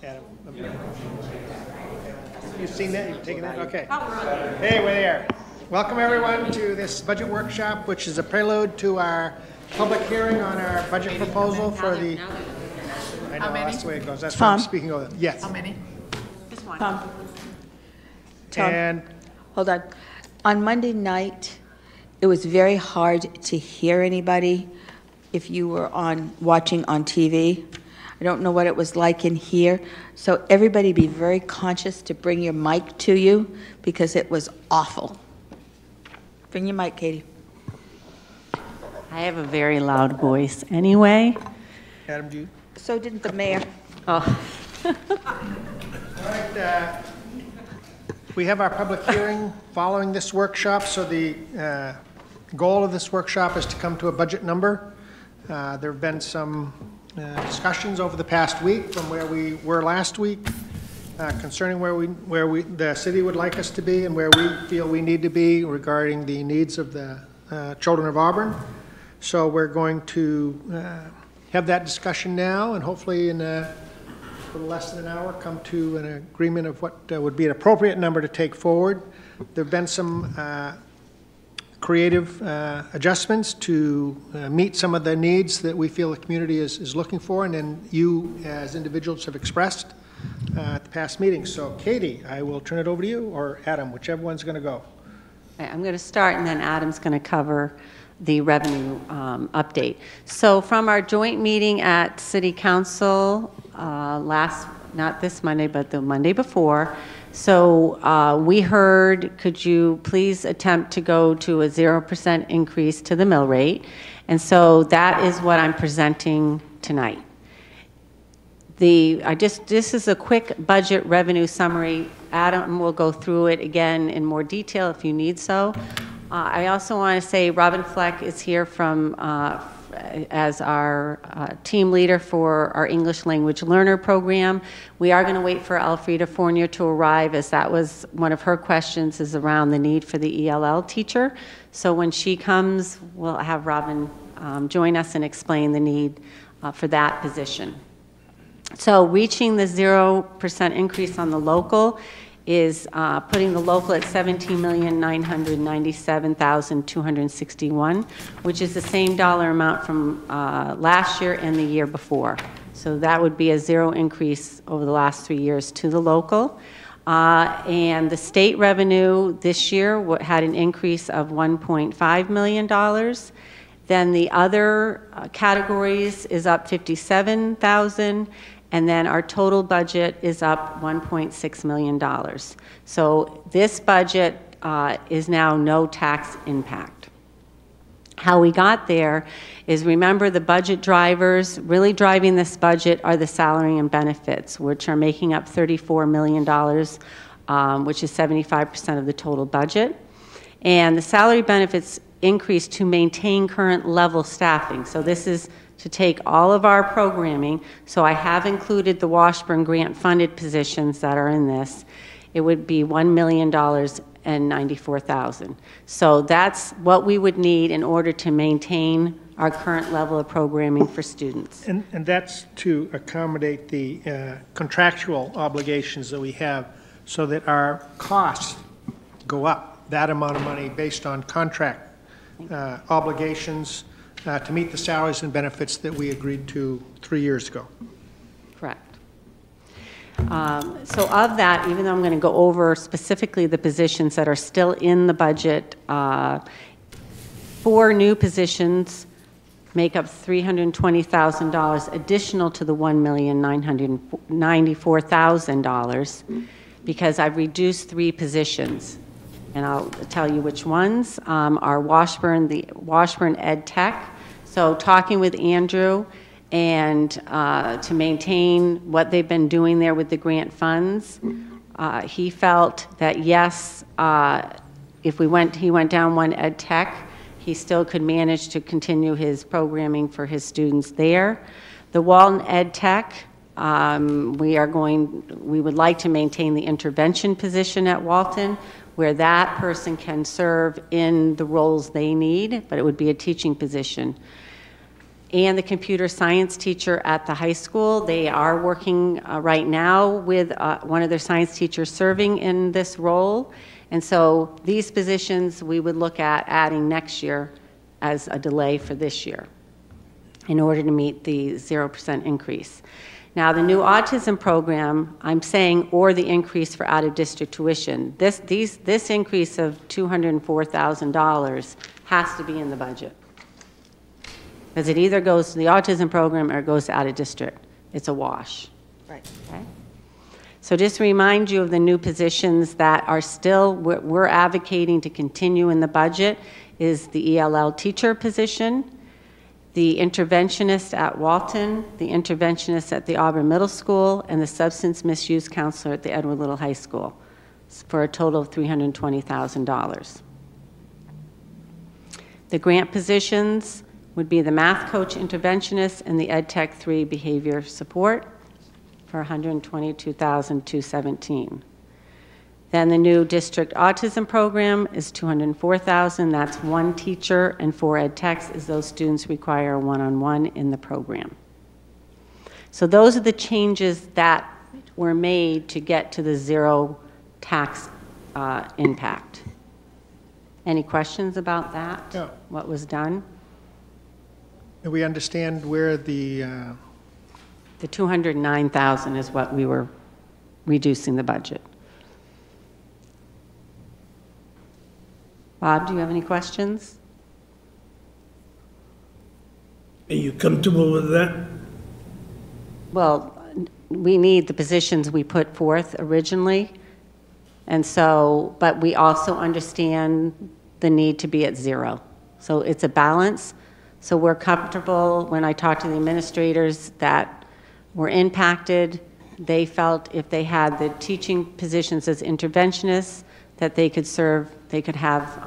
Adam. You've seen that? You've taken that? Okay. Hey, we're there. Welcome, everyone, to this budget workshop, which is a prelude to our public hearing on our budget proposal for the... I know, that's the way it goes. That's what I'm speaking of. Yes. How many? Just one. Tom, And hold on. On Monday night, it was very hard to hear anybody if you were watching on TV. I don't know what it was like in here. So everybody be very conscious to bring your mic to you because it was awful. Bring your mic, Katie. I have a very loud voice anyway. Adam, do you? So didn't the mayor. Oh. All right. We have our public hearing following this workshop. So the goal of this workshop is to come to a budget number. There have been some discussions over the past week from where we were last week concerning where the city would like us to be and where we feel we need to be regarding the needs of the children of Auburn. So we're going to have that discussion now and hopefully in a little less than an hour come to an agreement of what would be an appropriate number to take forward. There have been some creative adjustments to meet some of the needs that we feel the community is looking for and then you as individuals have expressed at the past meeting. So Katie, I will turn it over to you or Adam, whichever one's going to go. I'm going to start and then Adam's going to cover the revenue update. So from our joint meeting at City Council not this Monday, but the Monday before, so we heard, could you please attempt to go to a 0% increase to the mill rate? And so that is what I'm presenting tonight. This is a quick budget revenue summary. Adam will go through it again in more detail if you need so. I also want to say Robin Fleck is here from as our team leader for our English language learner program. We are going to wait for Elfrida Fournier to arrive as that was one of her questions is around the need for the ELL teacher. So when she comes, we'll have Robin join us and explain the need for that position. So reaching the 0% increase on the local is putting the local at $17,997,261, which is the same dollar amount from last year and the year before. So that would be a 0 increase over the last 3 years to the local. And the state revenue this year had an increase of $1.5 million. Then the other categories is up $57,000. And then our total budget is up $1.6 million. So this budget is now no tax impact. How we got there is, remember, the budget drivers really driving this budget are the salary and benefits, which are making up $34 million, which is 75% of the total budget. And the salary benefits increase to maintain current level staffing. So this is to take all of our programming. So I have included the Washburn grant funded positions that are in this. It would be $1,094,000. So that's what we would need in order to maintain our current level of programming for students. And that's to accommodate the contractual obligations that we have so that our costs go up that amount of money based on contract obligations to meet the salaries and benefits that we agreed to 3 years ago. Correct. So of that, even though I'm going to go over specifically the positions that are still in the budget, 4 new positions make up $320,000 additional to the $1,994,000 because I've reduced 3 positions. And I'll tell you which ones are the Washburn Ed Tech. So talking with Andrew and to maintain what they've been doing there with the grant funds, he felt that yes, if he went down one Ed Tech, he still could manage to continue his programming for his students there. The Walton Ed Tech, we would like to maintain the intervention position at Walton, where that person can serve in the roles they need, but it would be a teaching position. and the computer science teacher at the high school. They are working right now with one of their science teachers serving in this role. And so these positions we would look at adding next year as a delay for this year in order to meet the 0% increase. Now, the new autism program, I'm saying, or the increase for out-of-district tuition, this increase of $204,000 has to be in the budget. Because it either goes to the autism program or it goes to out-of-district. It's a wash. Right. Okay? So just to remind you of the new positions that are still, we're advocating to continue in the budget is the ELL teacher position, the interventionist at Walton, the interventionist at the Auburn Middle School, and the substance misuse counselor at the Edward Little High School, for a total of $320,000. The grant positions would be the math coach interventionist and the Ed Tech 3 behavior support for $122,217. Then the new district autism program is $204,000. That's one teacher and 4 ed techs, as those students require a one-on-one in the program. So those are the changes that were made to get to the zero tax impact. Any questions about that? No. What was done? Do we understand where the The $209,000 is what we were reducing the budget. Bob, do you have any questions? Are you comfortable with that? Well, we need the positions we put forth originally, and so, but we also understand the need to be at zero. So it's a balance. So we're comfortable, when I talk to the administrators that were impacted, they felt if they had the teaching positions as interventionists, that they could serve, they could have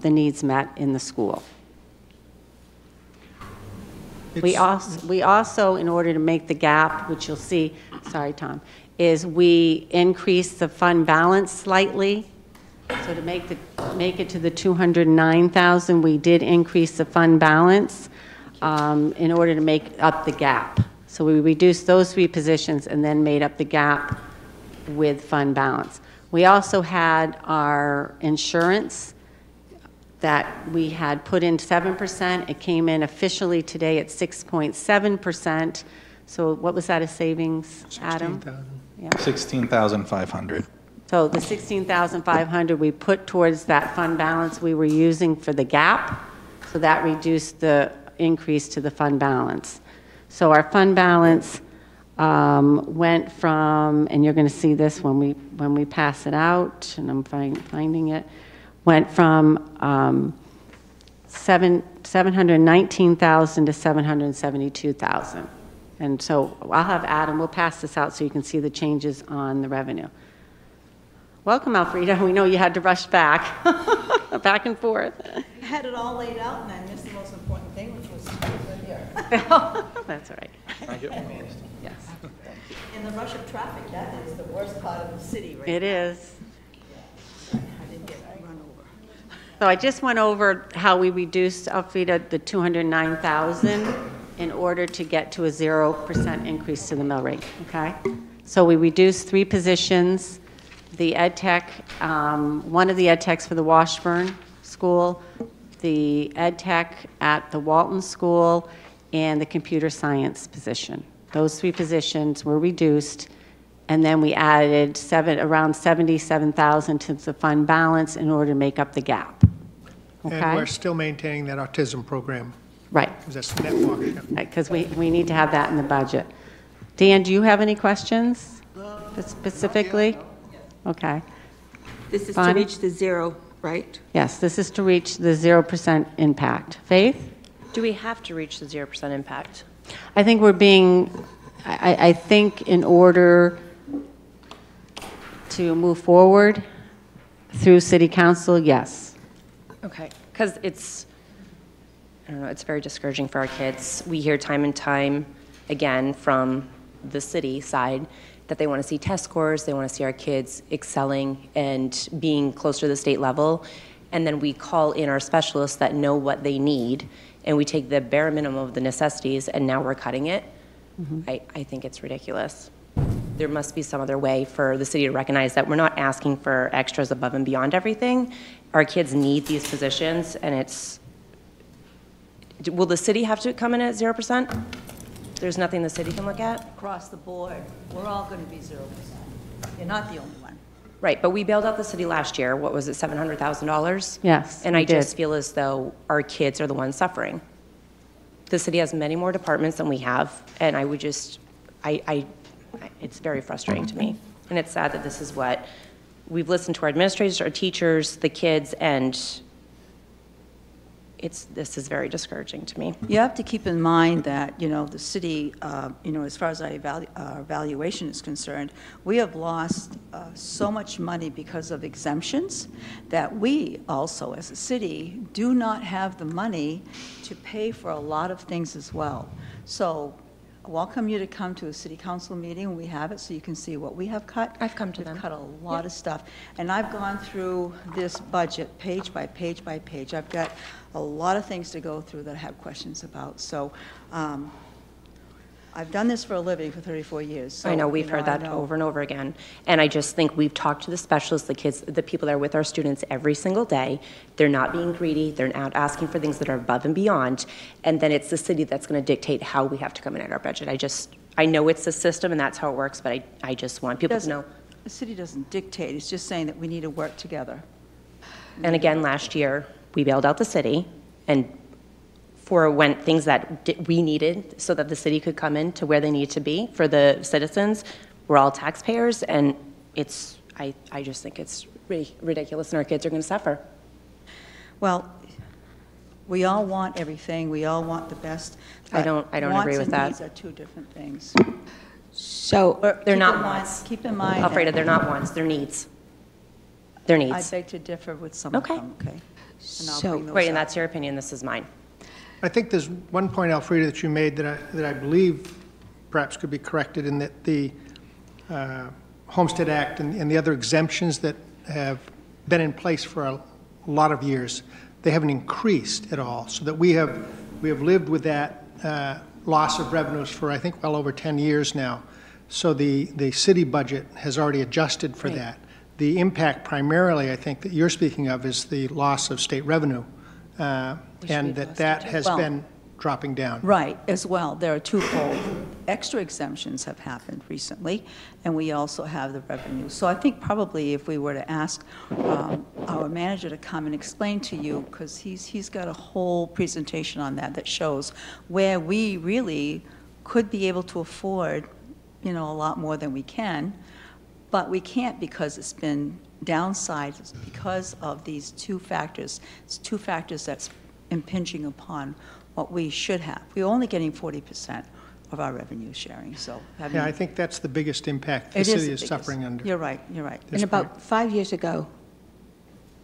the needs met in the school. We also, in order to make the gap, which you'll see, sorry, Tom, is we increased the fund balance slightly. So to make it to the $209,000, we did increase the fund balance in order to make up the gap. So we reduced those 3 positions and then made up the gap with fund balance. We also had our insurance that we had put in 7%. It came in officially today at 6.7%. So what was that a savings, Adam? 16,000. Yeah. 16,500. So the 16,500 we put towards that fund balance we were using for the gap. So that reduced the increase to the fund balance. So our fund balance went from, and you're going to see this when we pass it out, and I'm finding it, went from 719,000 to 772,000. And so I'll have Adam, we'll pass this out so you can see the changes on the revenue. Welcome, Alfreda. We know you had to rush back, back and forth. I had it all laid out, and I missed the most important thing, which was here. That's all right. Yes. In the rush of traffic, that is the worst part of the city right now. It is. I didn't get run over. So I just went over how we reduced, Alfreda, the $209,000 in order to get to a 0% increase to the mill rate, okay? So we reduced 3 positions. The ed tech, one of the ed techs for the Washburn School, the ed tech at the Walton School, and the computer science position. Those 3 positions were reduced, and then we added around $77,000 to the fund balance in order to make up the gap. Okay? And we're still maintaining that autism program, Right, because that's net wash. because we need to have that in the budget. Dan, do you have any questions specifically? Okay. This is to Bonnie? reach the zero, right? Yes, this is to reach the 0% impact. Faith? Do we have to reach the 0% impact? I think we're being, I think in order to move forward through city council, yes. Okay, because it's, I don't know, it's very discouraging for our kids. We hear time and time again from the city side that they want to see test scores, they want to see our kids excelling and being closer to the state level. and then we call in our specialists that know what they need, and we take the bare minimum of the necessities, and now we're cutting it. I think it's ridiculous. There must be some other way for the city to recognize that we're not asking for extras above and beyond everything. Our kids need these positions, and will the city have to come in at 0%? There's nothing the city can look at? Across the board, we're all going to be 0%. You're not the only one. Right, but we bailed out the city last year, what was it, $700,000? Yes, And we I just did. feel as though our kids are the ones suffering. The city has many more departments than we have, and I would just, it's very frustrating to me. And it's sad that this is what, we've listened to our administrators, our teachers, the kids, and this is very discouraging to me. You have to keep in mind that, the city, as far as our evaluation is concerned, we have lost so much money because of exemptions that we also, as a city, do not have the money to pay for a lot of things as well. So I welcome you to come to a city council meeting when we have it so you can see what we have cut. I've come to them. We've cut a lot of stuff. And I've gone through this budget page by page by page. I've got a lot of things to go through that I have questions about. So I've done this for a living for 34 years. So, I know, we've heard that over and over again. And I just think we've talked to the specialists, the kids, the people that are with our students every single day. They're not being greedy. They're not asking for things that are above and beyond. And then it's the city that's going to dictate how we have to come in at our budget. I know it's the system and that's how it works, but I just want people to know. The city doesn't dictate. It's just saying that we need to work together. And again, last year, we bailed out the city and for when things that we needed so that the city could come in to where they need to be for the citizens. We're all taxpayers, and I just think it's ridiculous, and our kids are going to suffer. Well, we all want everything. We all want the best. I don't agree with that. Wants and needs are two different things. So, They're not wants. Keep in mind. Alfreda, that they're not wants, they're needs. They're I needs. beg to differ with some Okay. of them, okay? And I'll So- bring those Right, and up. that's your opinion, this is mine. I think there's one point, Alfreda, that you made that I believe perhaps could be corrected in that the Homestead Act and the other exemptions that have been in place for a lot of years, they haven't increased at all, so that we have lived with that loss of revenues for, I think, well over 10 years now. So the city budget has already adjusted for that. The impact primarily, I think, that you're speaking of is the loss of state revenue, and that has Well, been dropping down. Right, as well. There are twofold. Extra exemptions have happened recently, and we also have the revenue. So I think probably if we were to ask our manager to come and explain to you, because he's got a whole presentation on that shows where we really could be able to afford, a lot more than we can, but we can't because it's been downsized because of these two factors. It's two factors that's impinging upon what we should have. We're only getting 40% of our revenue sharing, so having... Yeah, I think that's the biggest impact the It city the is biggest. suffering under. You're right. This and about point. 5 years ago,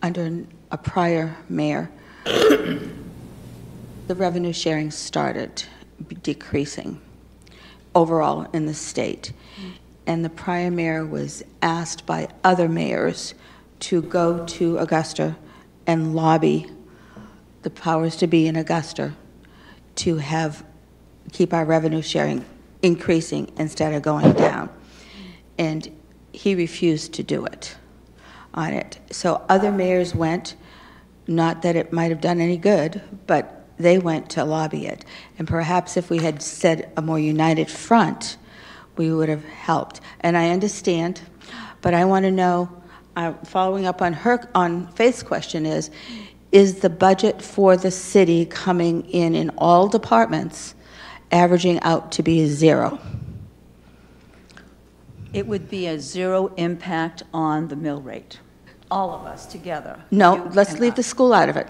under a prior mayor, the revenue sharing started decreasing overall in the state. And the prior mayor was asked by other mayors to go to Augusta and lobby the powers to be in Augusta to keep our revenue sharing increasing instead of going down. And he refused to do it on it. So other mayors went, not that it might have done any good, but they went to lobby it. And perhaps if we had said a more united front, we would have helped. And I understand, but I want to know, following up on Faith's question is the budget for the city coming in all departments averaging out to be 0? It would be a zero impact on the mill rate, all of us together. No, You let's and leave I. the school out of it,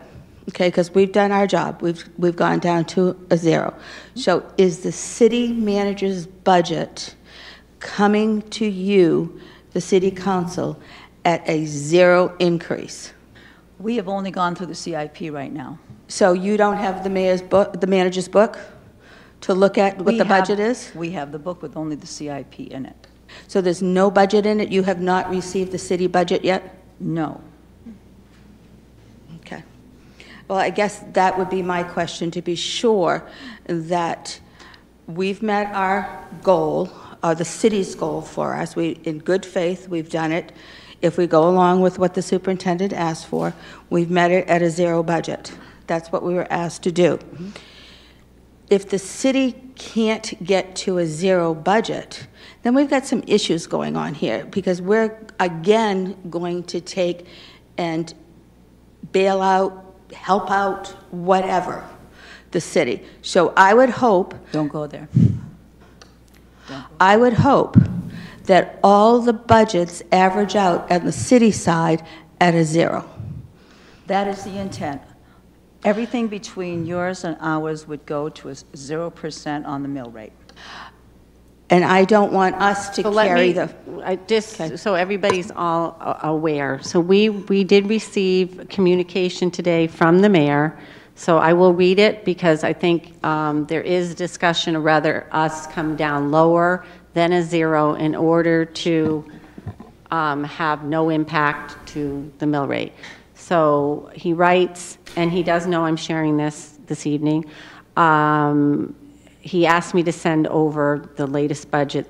okay? Because we've done our job. We've gone down to a 0. So is the city manager's budget coming to you, the city council, at a 0 increase? We have only gone through the CIP right now. So you don't have the manager's book to look at what the budget is? We have the book with only the CIP in it. So there's no budget in it? You have not received the city budget yet? No. Well, I guess that would be my question, to be sure that we've met our goal, or the city's goal for us. In good faith, we've done it. If we go along with what the superintendent asked for, we've met it at a zero budget. That's what we were asked to do. If the city can't get to a zero budget, then we've got some issues going on here, because we're again going to take and bail out, help out, whatever, the city. So I would hope, Don't go there. I would hope that all the budgets average out on the city side at a zero. That is the intent. Everything between yours and ours would go to a 0% on the mill rate. And I don't want us to So let carry me, the... so everybody's all aware. So we did receive communication today from the mayor. So I will read it because I think there is discussion of whether us come down lower than a zero in order to have no impact to the mill rate. So he writes, and he does know I'm sharing this evening. He asked me to send over the latest budget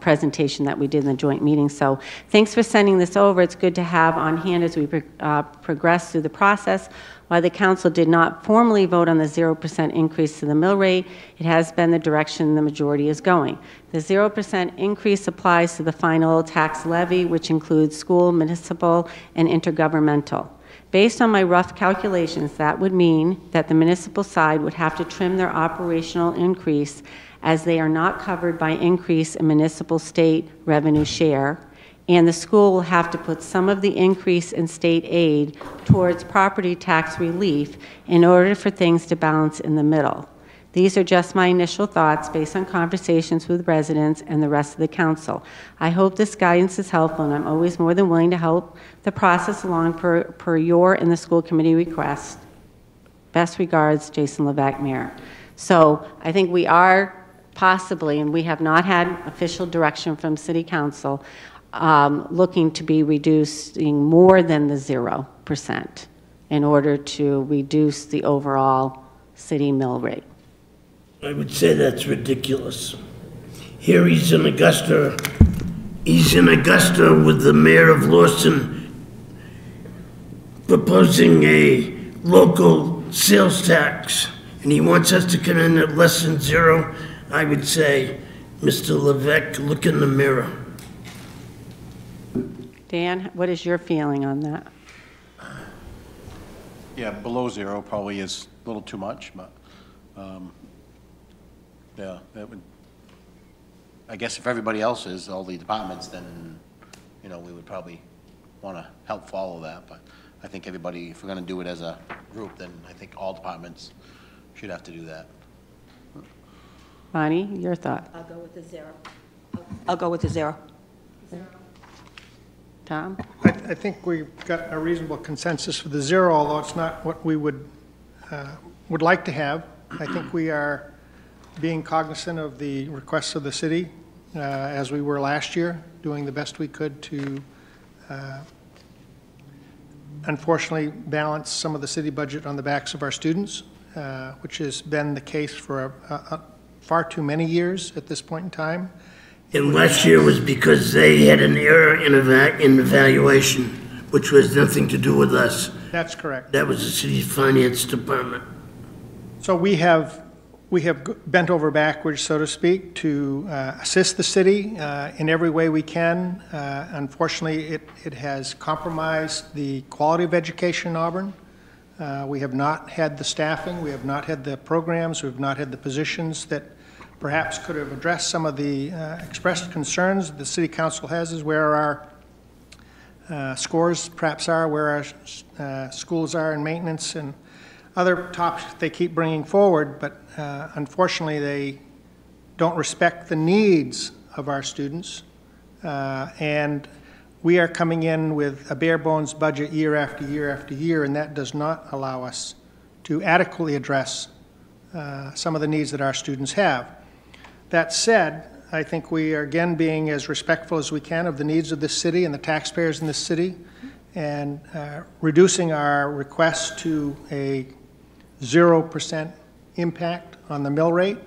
presentation that we did in the joint meeting. So thanks for sending this over. It's good to have on hand as we progress through the process. While the council did not formally vote on the 0% increase to the mill rate, it has been the direction the majority is going. The 0% increase applies to the final tax levy, which includes school, municipal, and intergovernmental. Based on my rough calculations, that would mean that the municipal side would have to trim their operational increase as they are not covered by increase in municipal state revenue share, and the school will have to put some of the increase in state aid towards property tax relief in order for things to balance in the middle. These are just my initial thoughts based on conversations with residents and the rest of the council. I hope this guidance is helpful, and I'm always more than willing to help the process along per your and the school committee request. Best regards, Jason Levesque, Mayor. So I think we are possibly, and we have not had official direction from City Council, looking to be reducing more than the 0% in order to reduce the overall city mill rate. I would say that's ridiculous. Here he's in Augusta with the mayor of Lawson proposing a local sales tax, and he wants us to come in at less than zero. I would say, Mr. Levesque, look in the mirror. Dan, what is your feeling on that? Yeah, below zero probably is a little too much, but yeah, that would, I guess if everybody else is, all the departments, then, you know, we would probably want to help follow that. But I think everybody, if we're going to do it as a group, then I think all departments should have to do that. Bonnie, your thought? I'll go with the zero. I'll go with the zero. Tom? I think we've got a reasonable consensus for the zero, although it's not what we would like to have. I think we are being cognizant of the requests of the city, as we were last year, doing the best we could to unfortunately balance some of the city budget on the backs of our students, which has been the case for far too many years at this point in time. And last year was because they had an error in evaluation, which was nothing to do with us. That's correct. That was the city's finance department. So we have bent over backwards, so to speak, to assist the city in every way we can. Unfortunately, it has compromised the quality of education in Auburn. We have not had the staffing, we have not had the programs, we have not had the positions that perhaps could have addressed some of the expressed concerns the City Council has, is where our scores perhaps are, where our schools are in maintenance and other topics they keep bringing forward, but unfortunately they don't respect the needs of our students. And we are coming in with a bare bones budget year after year after year, and that does not allow us to adequately address some of the needs that our students have. That said, I think we are again being as respectful as we can of the needs of this city and the taxpayers in this city, and reducing our request to a 0% impact on the mill rate.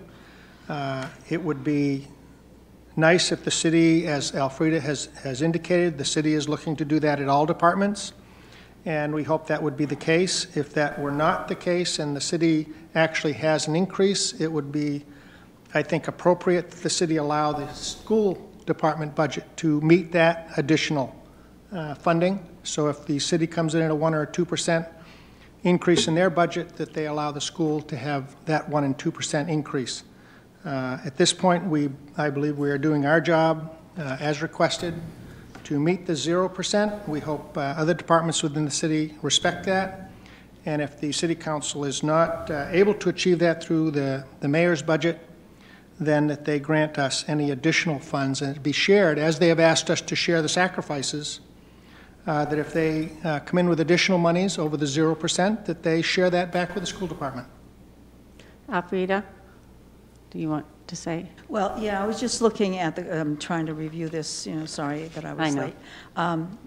It would be nice if the city, as Elfrida has indicated, the city is looking to do that at all departments, and we hope that would be the case. If that were not the case and the city actually has an increase, it would be, I think, appropriate that the city allow the school department budget to meet that additional funding. So if the city comes in at a 1 or 2% increase in their budget, that they allow the school to have that 1 and 2% increase. At this point, I believe we are doing our job as requested to meet the 0%. We hope other departments within the city respect that. And if the city council is not able to achieve that through the mayor's budget, then that they grant us any additional funds and it be shared, as they have asked us to share the sacrifices, that if they come in with additional monies over the 0%, that they share that back with the school department. Alfreda, do you want to say? Well, yeah, I was just looking at trying to review this, sorry that I was late.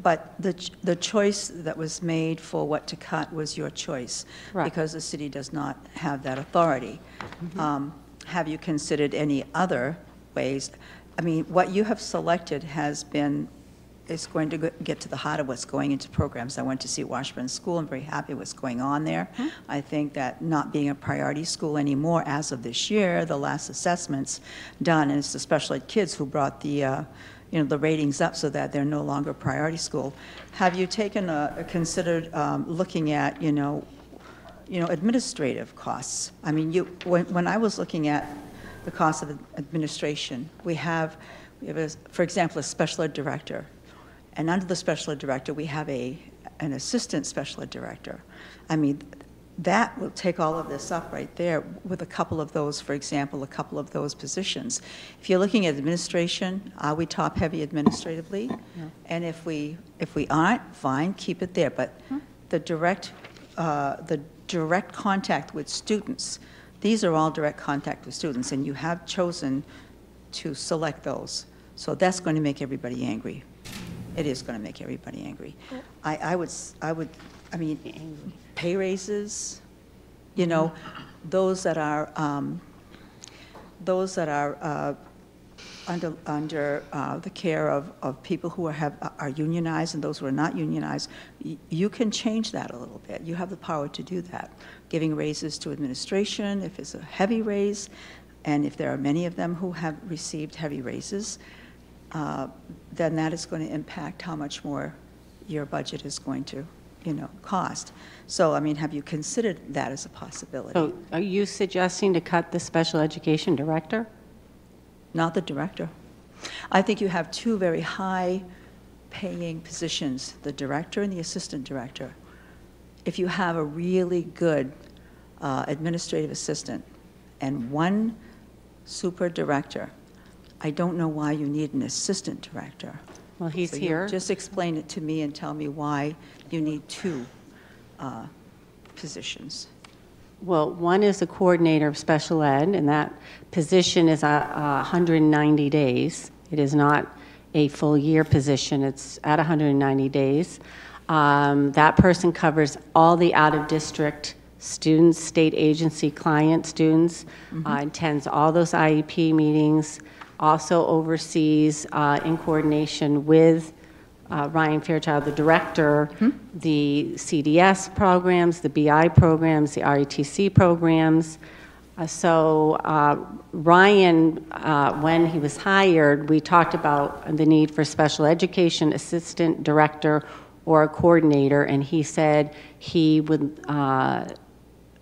But the choice that was made for what to cut was your choice. Right. Because the city does not have that authority. Mm-hmm. Have you considered any other ways? I mean, what you have selected is going to get to the heart of what's going into programs. I went to see Washburn School. I'm very happy what's going on there. Mm-hmm. I think that not being a priority school anymore as of this year, the last assessments done, and it's the special ed kids who brought the the ratings up so that they're no longer a priority school. Have you considered looking at administrative costs? I mean, when I was looking at the cost of administration, we have for example, a special ed director. And under the special ed director, we have an assistant special ed director. I mean, that will take all of this up right there with a couple of those, for example, a couple of those positions. If you're looking at administration, are we top-heavy administratively? Yeah. And if we aren't, fine, keep it there. But the direct contact with students, these are all direct contact with students, and you have chosen to select those. So that's going to make everybody angry. It is going to make everybody angry. I mean, pay raises, those that are under the care of people who are unionized and those who are not unionized, you can change that a little bit. You have the power to do that. Giving raises to administration, if it's a heavy raise, and if there are many of them who have received heavy raises, then that is going to impact how much more your budget is going to, cost. So, I mean, have you considered that as a possibility? So, are you suggesting to cut the special education director? Not the director. I think you have two very high-paying positions, the director and the assistant director. If you have a really good administrative assistant and one super director, I don't know why you need an assistant director. Well, he's here. Just explain it to me and tell me why you need two positions. Well, one is a coordinator of special ed, and that position is 190 days. It is not a full year position. It's at 190 days. That person covers all the out-of-district students, state agency client students, attends all those IEP meetings, also oversees in coordination with Ryan Fairchild, the director, the CDS programs, the BI programs, the RETC programs. Ryan, when he was hired, we talked about the need for special education assistant director or a coordinator, and he said he would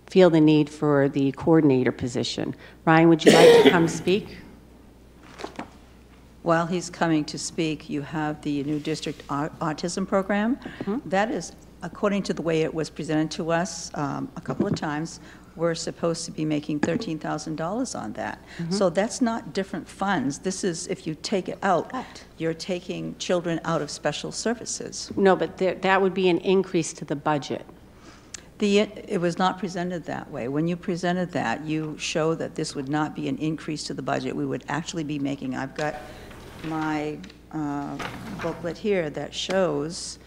feel the need for the coordinator position. Ryan, would you like to come speak? While he's coming to speak, you have the new district autism program. That is, according to the way it was presented to us a couple of times, we're supposed to be making $13,000 on that. So that's not different funds. This is, if you take it out, you're taking children out of special services. No, but that would be an increase to the budget. It was not presented that way. When you presented that, you show that this would not be an increase to the budget. We would actually be making, I've got my booklet here that shows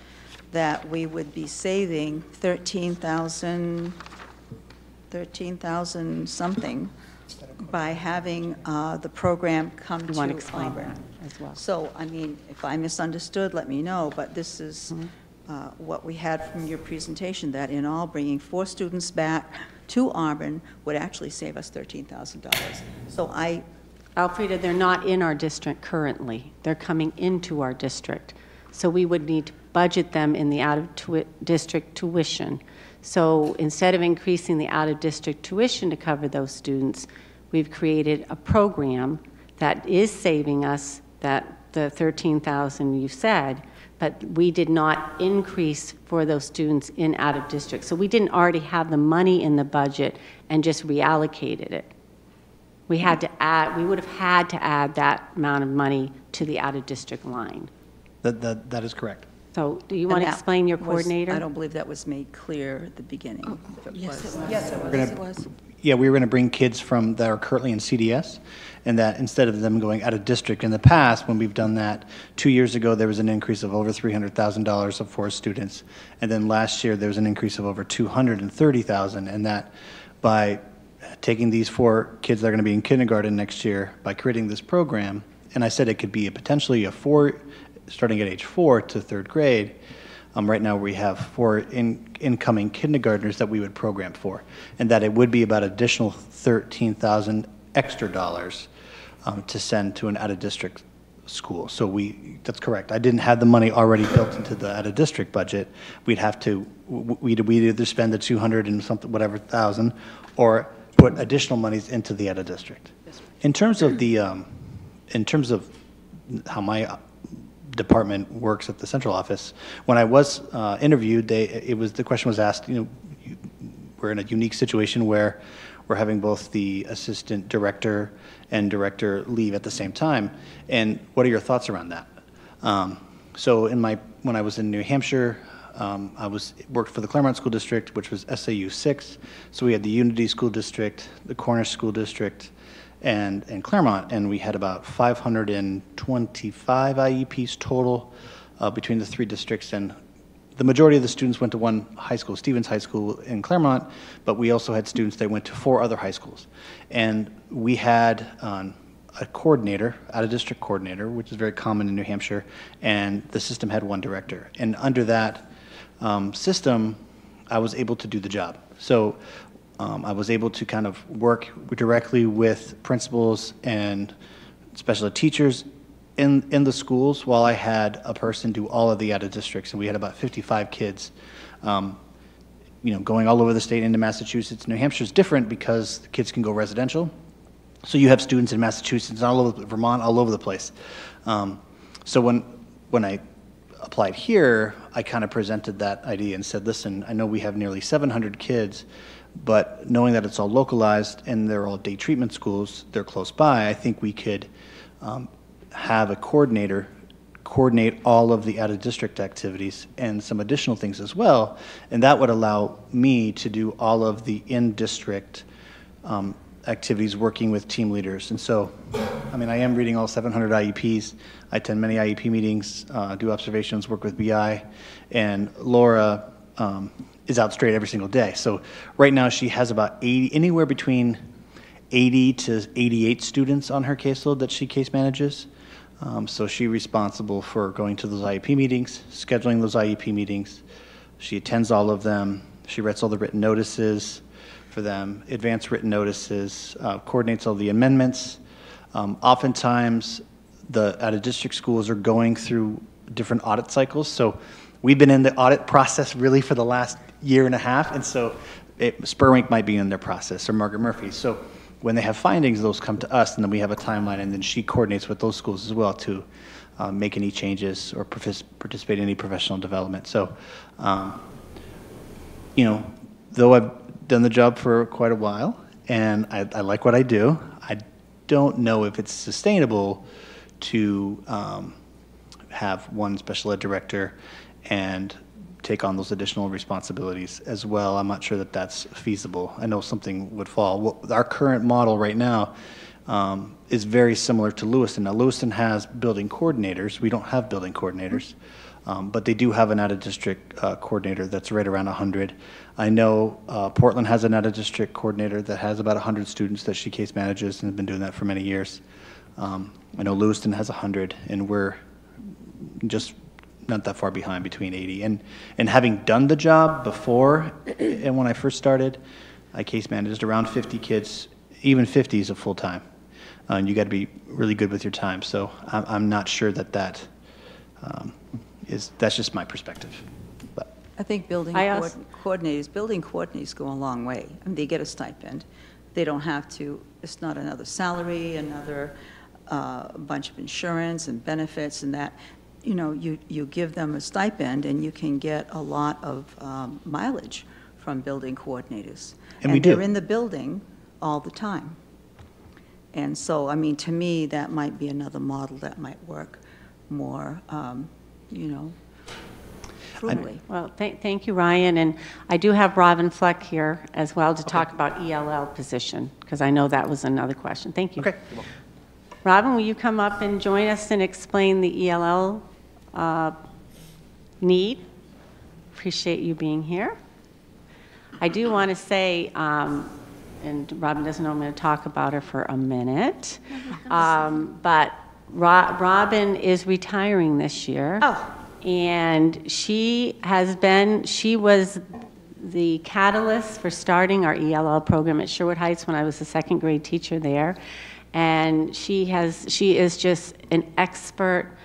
that we would be saving $13,000. 13,000 something by having the program come You want to to explain Auburn. that as well? So, I mean, if I misunderstood, let me know, but this is what we had from your presentation, that in all, bringing 4 students back to Auburn would actually save us $13,000. So Alfreda, they're not in our district currently. They're coming into our district. So we would need to budget them in the out-of-district tuition. So instead of increasing the out-of-district tuition to cover those students, we've created a program that is saving us the 13,000 you said, but we did not increase for those students in out-of-district. So we didn't already have the money in the budget and just reallocated it. We had to add, we would have had to add that amount of money to the out-of-district line. That is correct. So do you want to explain your coordinator? I don't believe that was made clear at the beginning. Yes, it was. Yes, it was. Yes, it was. Yeah, we were going to bring kids that are currently in CDS, and that instead of them going out of district, in the past, when we've done that, 2 years ago, there was an increase of over $300,000 for students, and then last year, there was an increase of over $230,000, and that by taking these 4 kids that are going to be in kindergarten next year, by creating this program, and I said it could be potentially a 4, starting at age 4 to 3rd grade. Right now, we have 4 incoming kindergartners that we would program for, and that it would be about additional $13,000 extra dollars to send to an out-of-district school. So that's correct. I didn't have the money already built into the out-of-district budget. We'd either spend the 200 and something, whatever thousand, or put additional monies into the out-of-district. In terms of how my department works at the central office, when I was interviewed, the question was asked, we're in a unique situation where we're having both the assistant director and director leave at the same time, and what are your thoughts around that? So when I was in New Hampshire, I worked for the Claremont School District, which was SAU 6, so we had the Unity School District, the Cornish School District, and Claremont, and we had about 525 IEPs total between the 3 districts, and the majority of the students went to one high school, Stevens High School in Claremont, but we also had students that went to 4 other high schools. And we had a coordinator, out-of-district coordinator, which is very common in New Hampshire, and the system had 1 director. And under that system, I was able to do the job. So I was able to kind of work directly with principals and special ed teachers in the schools while I had a person do all of the out-of-districts, and we had about 55 kids, going all over the state into Massachusetts. New Hampshire's different because the kids can go residential, so you have students in Massachusetts, all over Vermont, all over the place. So when I applied here, I kind of presented that idea and said, listen, I know we have nearly 700 kids, but knowing that it's all localized and they're all day treatment schools, they're close by, I think we could have a coordinator coordinate all of the out-of-district activities and some additional things as well, and that would allow me to do all of the in-district activities working with team leaders. And so, I mean, I am reading all 700 IEPs. I attend many IEP meetings, do observations, work with BI, and Laura is out straight every single day. So right now she has about anywhere between 80 to 88 students on her caseload that she case manages. So she's responsible for going to those IEP meetings, scheduling those IEP meetings. She attends all of them. She writes all the written notices for them, advanced written notices, coordinates all the amendments. Oftentimes, the out-of-district schools are going through different audit cycles. So we've been in the audit process really for the last year and a half, and so Spurwink might be in their process, or Margaret Murphy. So when they have findings, those come to us, and then we have a timeline, and then she coordinates with those schools as well to make any changes or participate in any professional development. So, though I've done the job for quite a while, and I like what I do, I don't know if it's sustainable to have one special ed director and take on those additional responsibilities as well. I'm not sure that that's feasible. I know something would fall. Well, our current model right now is very similar to Lewiston. Now, Lewiston has building coordinators. We don't have building coordinators. But they do have an out-of-district coordinator that's right around 100. I know Portland has an out-of-district coordinator that has about 100 students that she case manages and has been doing that for many years. I know Lewiston has 100, and we're just not that far behind, between 80. And having done the job before, and when I first started, I case managed around 50 kids. Even 50 is a full time. And you got to be really good with your time. So I'm not sure that that's just my perspective. But I think building coordinators go a long way. I mean, they get a stipend. They don't have to, it's not another salary, another bunch of insurance and benefits and that. You know, you give them a stipend and you can get a lot of mileage from building coordinators. And we do. They're in the building all the time. And so, I mean, to me, that might be another model that might work more, you know, frugally. Well, thank you, Ryan, and I do have Robin Fleck here as well to talk about ELL position, because I know that was another question. Thank you. Okay. Robin, will you come up and join us and explain the ELL need? Appreciate you being here. I do want to say, and Robin doesn't know I'm going to talk about her for a minute, but Robin is retiring this year. Oh. And she was the catalyst for starting our ELL program at Sherwood Heights when I was a second grade teacher there. And she is just an expert.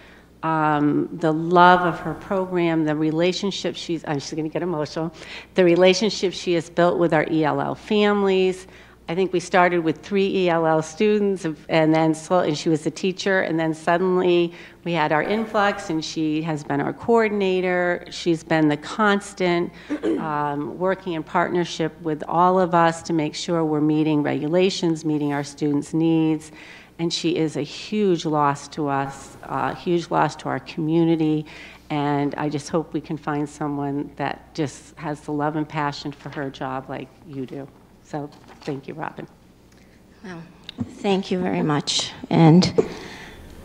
The love of her program, the relationship I'm just going to get emotional, the relationship she has built with our ELL families. I think we started with 3 ELL students, and she was a teacher, and then suddenly we had our influx, and she has been our coordinator. She's been the constant, working in partnership with all of us to make sure we're meeting regulations, meeting our students' needs. And she is a huge loss to us, a huge loss to our community. And I just hope we can find someone that just has the love and passion for her job like you do. So thank you, Robin. Well, thank you very much. And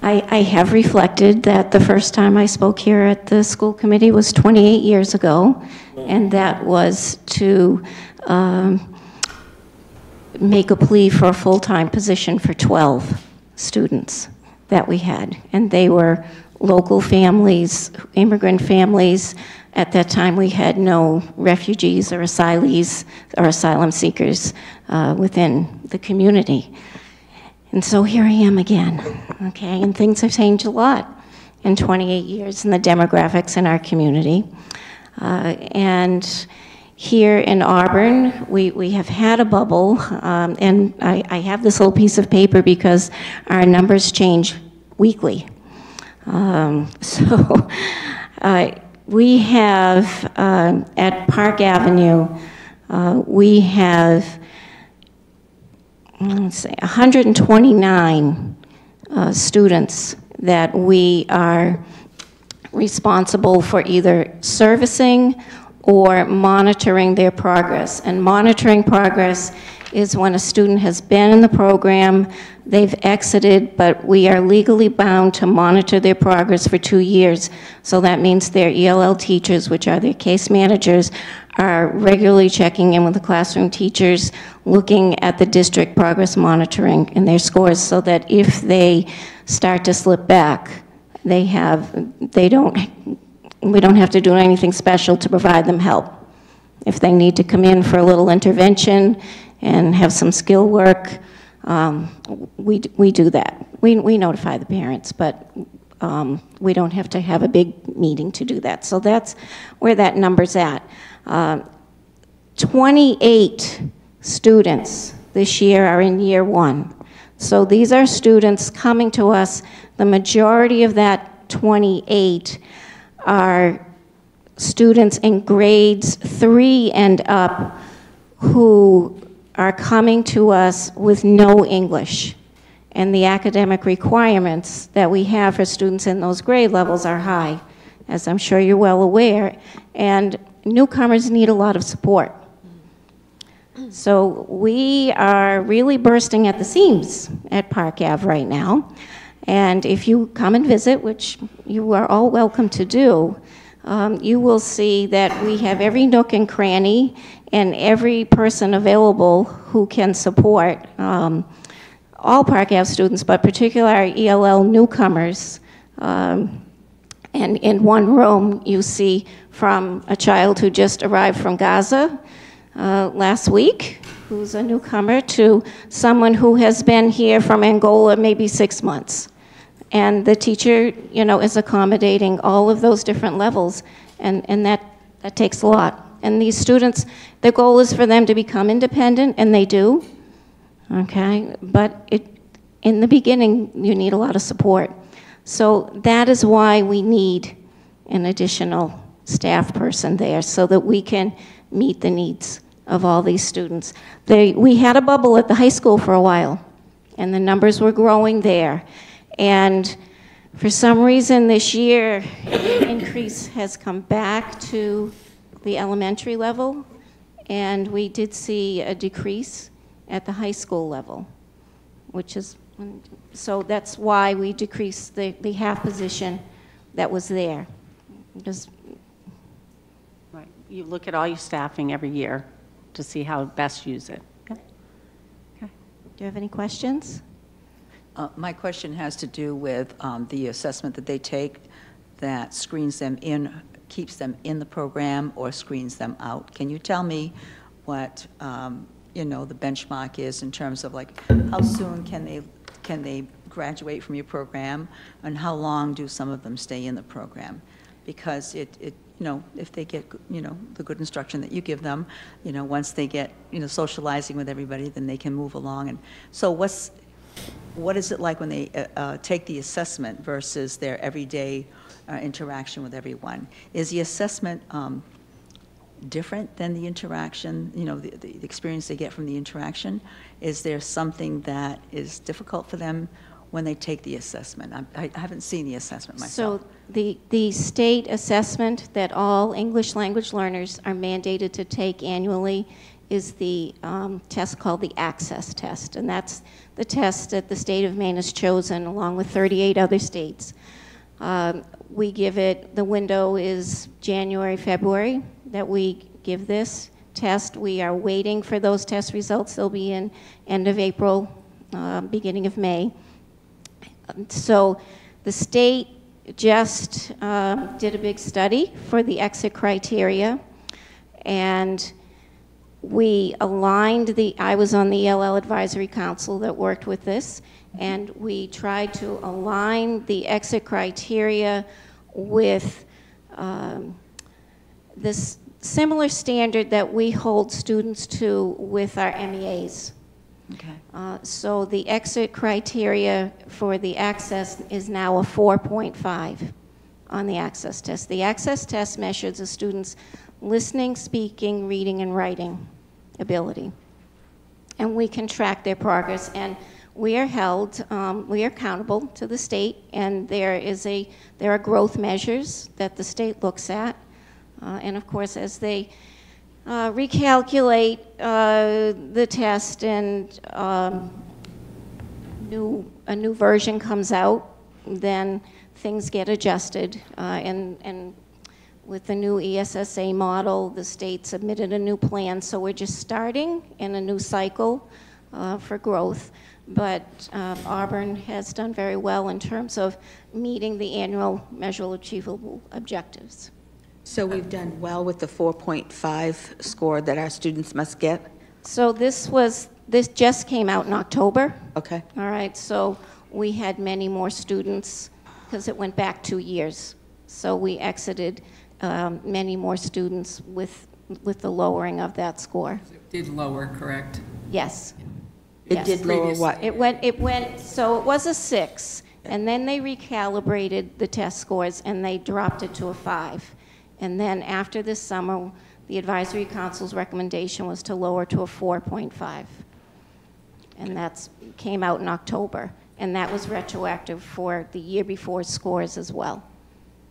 I have reflected that the first time I spoke here at the school committee was 28 years ago. And that was to make a plea for a full-time position for 12 students that we had. And they were local families, immigrant families. At that time, we had no refugees or asylees or asylum seekers within the community. And so here I am again, okay? And things have changed a lot in 28 years in the demographics in our community. And here in Auburn, we have had a bubble, and I have this little piece of paper because our numbers change weekly. We have, at Park Avenue, we have, let's say, 129 students that we are responsible for either servicing or monitoring their progress. And monitoring progress is when a student has been in the program, they've exited, but we are legally bound to monitor their progress for 2 years. So that means their ELL teachers, which are their case managers, are regularly checking in with the classroom teachers, looking at the district progress monitoring and their scores, so that if they start to slip back, we don't have to do anything special to provide them help. If they need to come in for a little intervention and have some skill work, we do that. We notify the parents, but we don't have to have a big meeting to do that. So that's where that number's at. 28 students this year are in year 1. So these are students coming to us. The majority of that 28 are students in grades 3 and up who are coming to us with no English. And the academic requirements that we have for students in those grade levels are high, as I'm sure you're well aware, and newcomers need a lot of support. So we are really bursting at the seams at Park Ave right now. And if you come and visit, which you are all welcome to do, you will see that we have every nook and cranny and every person available who can support all Park Ave students, but particularly our ELL newcomers. And in one room, you see from a child who just arrived from Gaza last week, who's a newcomer, to someone who has been here from Angola maybe 6 months. And the teacher, you know, is accommodating all of those different levels, and that takes a lot. And these students, the goal is for them to become independent, and they do, okay? But in the beginning, you need a lot of support. So that is why we need an additional staff person there, so that we can meet the needs of all these students. We had a bubble at the high school for a while, and the numbers were growing there. And for some reason this year, the increase has come back to the elementary level, and we did see a decrease at the high school level, which is, so that's why we decreased the half position that was there. Because Right. You look at all your staffing every year to see how to best use it. Okay. do you have any questions? My question has to do with the assessment that they take that screens them in, keeps them in the program, or screens them out. Can you tell me what, you know, the benchmark is in terms of, like, how soon can they graduate from your program, and how long do some of them stay in the program? Because you know, if they get, you know, the good instruction that you give them, you know, once they get, you know, socializing with everybody, then they can move along. And so what is it like when they take the assessment versus their everyday interaction with everyone? Is the assessment different than the interaction, you know, the experience they get from the interaction? Is there something that is difficult for them when they take the assessment? I haven't seen the assessment myself. So the state assessment that all English language learners are mandated to take annually is the test called the Access Test, and that's the test that the state of Maine has chosen along with 38 other states. We give it, the window is January, February that we give this test. We are waiting for those test results. They'll be in end of April, beginning of May. So the state just did a big study for the exit criteria, and we aligned I was on the ELL Advisory Council that worked with this, and we tried to align the exit criteria with this similar standard that we hold students to with our MEAs. Okay. So the exit criteria for the access is now a 4.5 on the access test. The access test measures a student's listening, speaking, reading, and writing ability. And we can track their progress, and we are held, we are accountable to the state, and there are growth measures that the state looks at. And of course, as they recalculate the test and a new version comes out, then things get adjusted. And with the new ESSA model, the state submitted a new plan, so we're just starting in a new cycle for growth. But Auburn has done very well in terms of meeting the annual measurable achievable objectives. So we've done well with the 4.5 score that our students must get? So this just came out in October. Okay. All right, so we had many more students because it went back 2 years. So we exited many more students with the lowering of that score. It did lower, correct? Yes. It Yes. did lower what? It went, so it was a 6, and then they recalibrated the test scores and they dropped it to a 5. And then after this summer, the advisory council's recommendation was to lower to a 4.5. And that came out in October. And that was retroactive for the year before scores as well.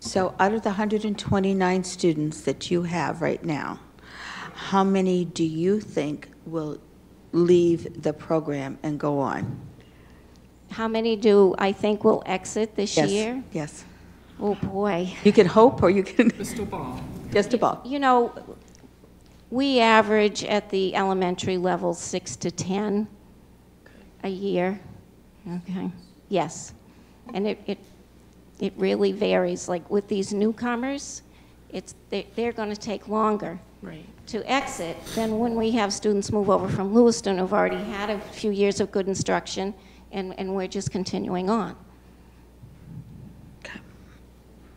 So out of the 129 students that you have right now, how many do you think will leave the program and go on? How many do I think will exit this Yes, year? yes. Oh, boy. You can hope, or you can... Just a ball. Just a ball. You know, we average at the elementary level 6 to 10 a year. Okay, yes. And it really varies. Like with these newcomers, they're going to take longer to exit than when we have students move over from Lewiston who've already had a few years of good instruction, and we're just continuing on.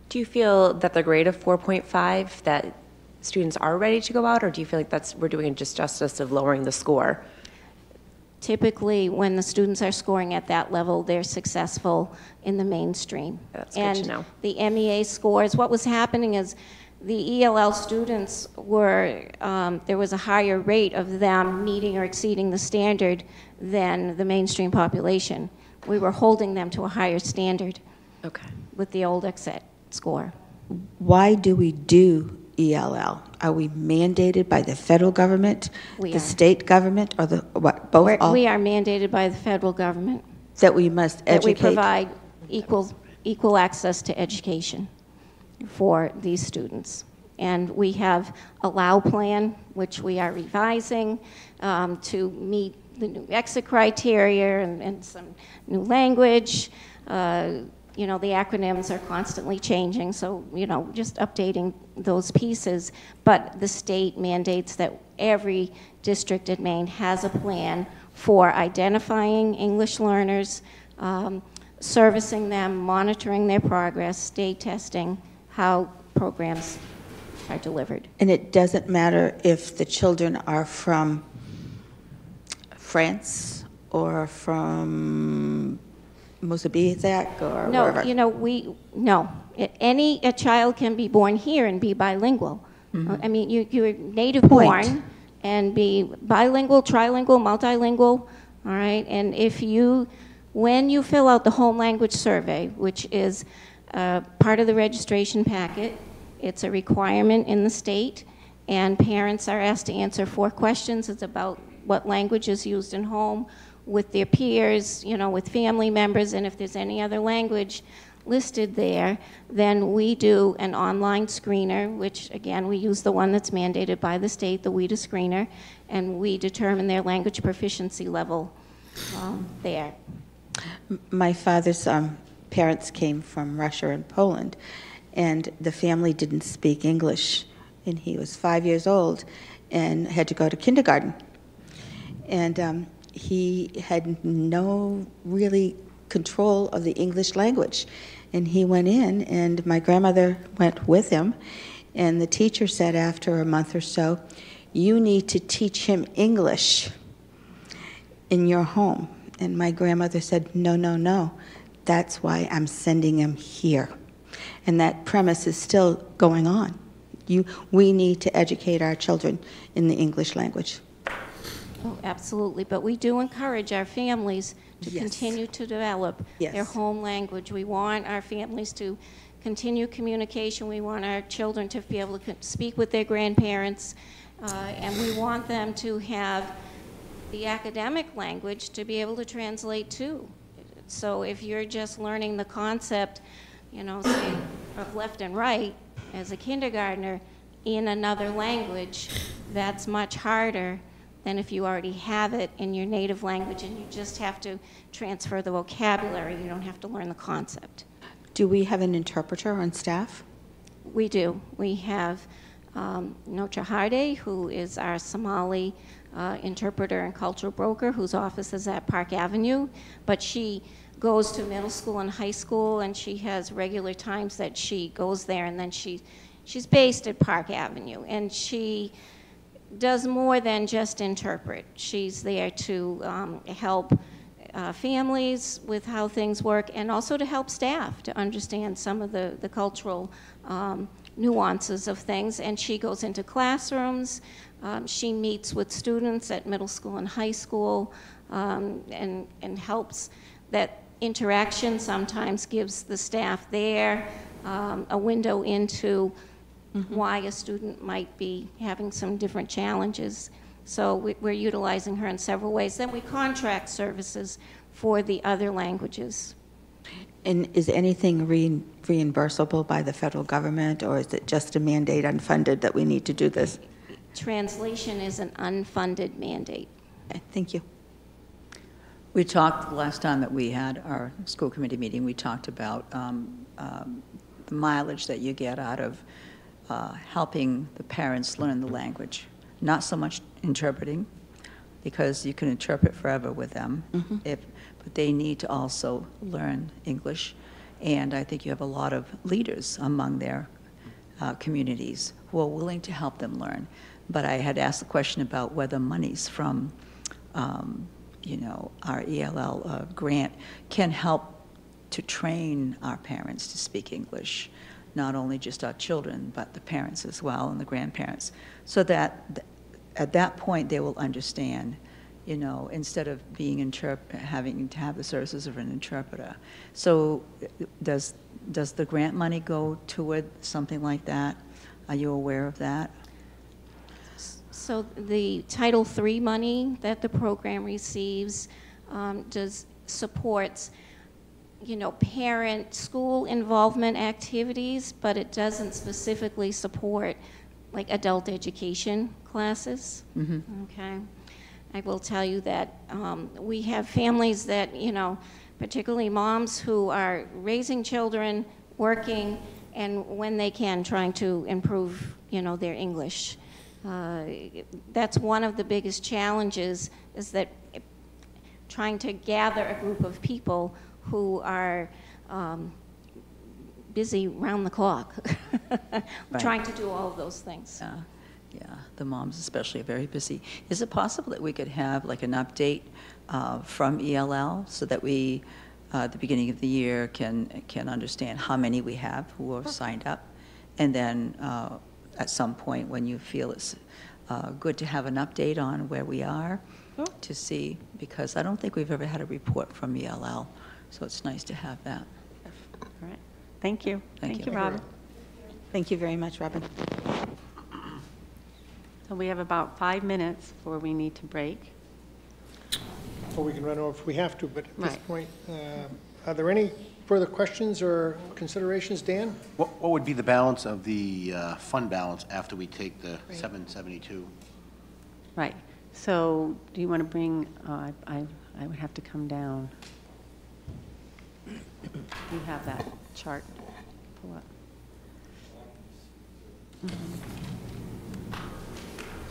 Do you feel that the grade of 4.5, that students are ready to go out, or do you feel like we're doing a disjustice of lowering the score? Typically, when the students are scoring at that level, they're successful in the mainstream. That's good to know. And the MEA scores, what was happening is the ELL students were, there was a higher rate of them meeting or exceeding the standard than the mainstream population. We were holding them to a higher standard with the old exit score. Why do we do ELL? Are we mandated by the federal government, the state government, or the what? Both? We are mandated by the federal government. That we must educate? That we provide equal access to education for these students. And we have a LAU plan, which we are revising to meet the new exit criteria and some new language. You know, the acronyms are constantly changing, so, you know, just updating those pieces. But the state mandates that every district in Maine has a plan for identifying English learners, servicing them, monitoring their progress, state testing, how programs are delivered. And it doesn't matter if the children are from France or from Mozambique or no, wherever? You know, a child can be born here and be bilingual. I mean, you're native born and be bilingual, trilingual, multilingual, all right? And when you fill out the home language survey, which is part of the registration packet, it's a requirement in the state, and parents are asked to answer 4 questions. It's about what language is used in home, with their peers, you know, with family members, and if there's any other language listed there, then we do an online screener, which again, we use the one that's mandated by the state, the WIDA screener, and we determine their language proficiency level there. My father's parents came from Russia and Poland, and the family didn't speak English, and he was 5 years old and had to go to kindergarten. And he had no really control of the English language. And he went in, and my grandmother went with him, and the teacher said after a month or so, "You need to teach him English in your home." And my grandmother said, "No, no, no. That's why I'm sending him here." And that premise is still going on. We need to educate our children in the English language. Oh, absolutely, but we do encourage our families to continue to develop their home language. We want our families to continue communication. We want our children to be able to speak with their grandparents, and we want them to have the academic language to be able to translate too. So if you're just learning the concept, you know, say, of left and right as a kindergartner in another language, that's much harder than if you already have it in your native language and you just have to transfer the vocabulary. You don't have to learn the concept. Do we have an interpreter on staff? We do. We have Nocha Harde, who is our Somali interpreter and cultural broker, whose office is at Park Avenue, but she goes to middle school and high school, and she has regular times that she goes there, and then she's based at Park Avenue, and she does more than just interpret. She's there to help families with how things work, and also to help staff to understand some of the cultural nuances of things. And she goes into classrooms. She meets with students at middle school and high school, and helps. That interaction sometimes gives the staff there a window into why a student might be having some different challenges. So we're utilizing her in several ways. Then we contract services for the other languages. And is anything reimbursable by the federal government, or is it just a mandate unfunded that we need to do this? Translation is an unfunded mandate. Okay, thank you. We talked, the last time that we had our school committee meeting, we talked about the mileage that you get out of helping the parents learn the language. Not so much interpreting, because you can interpret forever with them, but they need to also learn English. And I think you have a lot of leaders among their communities who are willing to help them learn. But I had asked the question about whether monies from you know, our ELL grant can help to train our parents to speak English, not only just our children, but the parents as well and the grandparents, so that at that point they will understand, you know, instead of being having to have the services of an interpreter. So does the grant money go toward something like that? Are you aware of that? So the Title III money that the program receives supports, you know, parent school involvement activities, but it doesn't specifically support like adult education classes. Okay. I will tell you that we have families that, you know, particularly moms who are raising children, working, and when they can, trying to improve, you know, their English. That's one of the biggest challenges, is that trying to gather a group of people who are busy round the clock, trying to do all of those things. Yeah, the moms especially are very busy. Is it possible that we could have like an update from ELL so that we, at the beginning of the year, can understand how many we have who have signed up, and then at some point when you feel it's good to have an update on where we are to see, because I don't think we've ever had a report from ELL, so it's nice to have that. All right. Thank you. Thank you, Robin. Thank you very much, Robin. So we have about 5 minutes before we need to break. Or we can run over if we have to, but at this Right. point, are there any further questions or considerations, Dan? What would be the balance of the fund balance after we take the 772? Right. So do you want to bring, I would have to come down. You have that chart. Pull up.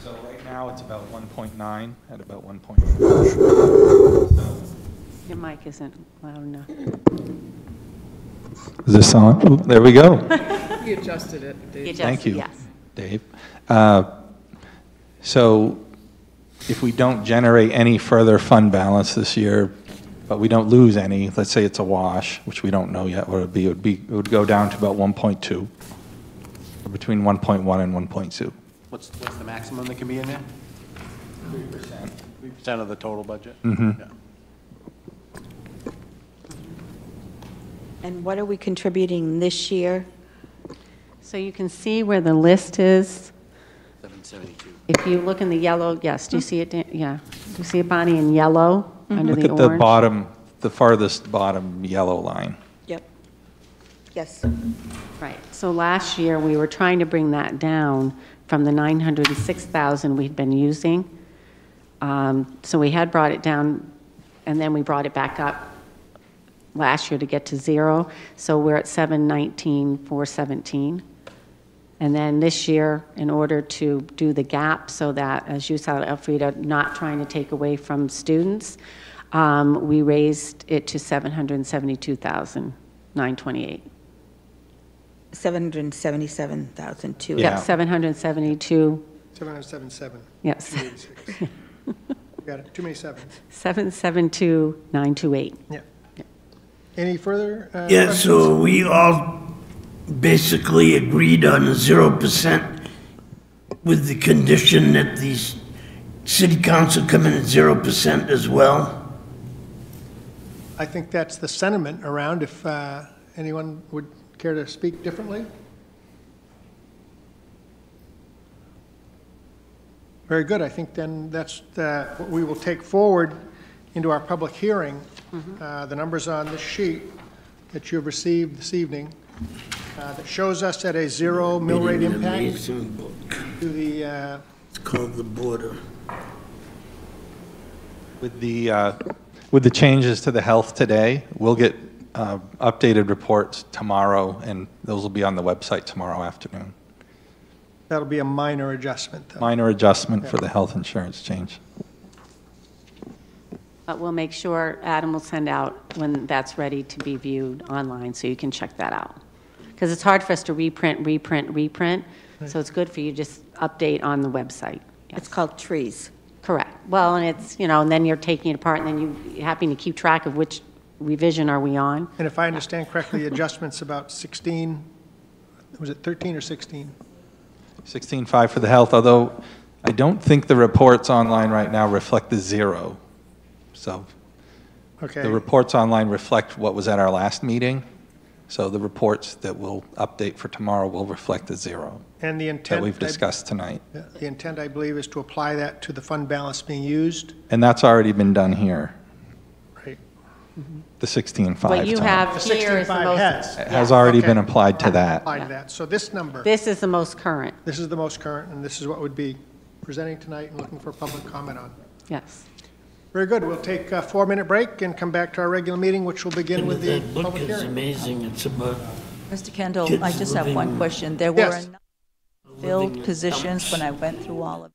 So right now, it's about 1.9, at about 1.9. Your mic isn't loud enough. Is this on? Ooh, there we go. You adjusted it, Dave. Thank you, Yes. Dave. So if we don't generate any further fund balance this year, but we don't lose any, let's say it's a wash, which we don't know yet what it would be, it would go down to about 1.2, or between 1.1 and 1.2. What's the maximum that can be in there? 3%. 3% of the total budget? Mhm. Yeah. And what are we contributing this year? So you can see where the list is. 772. If you look in the yellow, yes, do you see it? Yeah. Do you see it, Bonnie, in yellow under Look the at the orange? bottom, the farthest bottom yellow line. Yep. Yes. Right. So last year, we were trying to bring that down from the 906,000 we'd been using. So we had brought it down, and then we brought it back up last year to get to zero. So we're at 719,417. And then this year, in order to do the gap so that, as you saw, Elfrida, not trying to take away from students, we raised it to 772,928. 777,002. Yeah. Yep, 772. 777. Yes. 286. Got it, too many sevens. 772,928. Yeah. Any further? Yeah, questions? so we all basically agreed on 0% with the condition that the city council come in at 0% as well. I think that's the sentiment around, if anyone would care to speak differently. Very good. I think then that's what we will take forward into our public hearing The numbers on this sheet that you've received this evening that shows us at a zero mill rate Reading an impact amazing book. to the, It's called The Border. With the changes to the health today, we'll get updated reports tomorrow, and those will be on the website tomorrow afternoon. that'll be a minor adjustment, though. Minor adjustment for the health insurance change. But we'll make sure Adam will send out when that's ready to be viewed online, so you can check that out. Because it's hard for us to reprint, so it's good for you to just update on the website. It's called trees. Correct. Well, and it's, and then you're taking it apart, and then you're having to keep track of which revision are we on. And if I understand correctly, the adjustment's about 16, was it 13 or 16? 16.5 for the health, although I don't think the reports online right now reflect the zero. So Okay. the reports online reflect what was at our last meeting. So the reports that we'll update for tomorrow will reflect the zero And the that intent, we've discussed tonight. the intent, I believe, is to apply that to the fund balance being used. And that's already been done here, Right. the 16.5. What you Tom. have The here is the 16.5 most. has. It has already Okay. been applied to that. Apply to that. So this number, This is the most current, this is the most current, and this is what we'd be presenting tonight and looking for public comment on. yes. Very good. We'll take a 4-minute break and come back to our regular meeting, which will begin with the That book public is hearing. amazing. It's about Mr. Kendall, Kids I just have one living- question. There were Yes. enough living filled in positions dumps. when I went through all of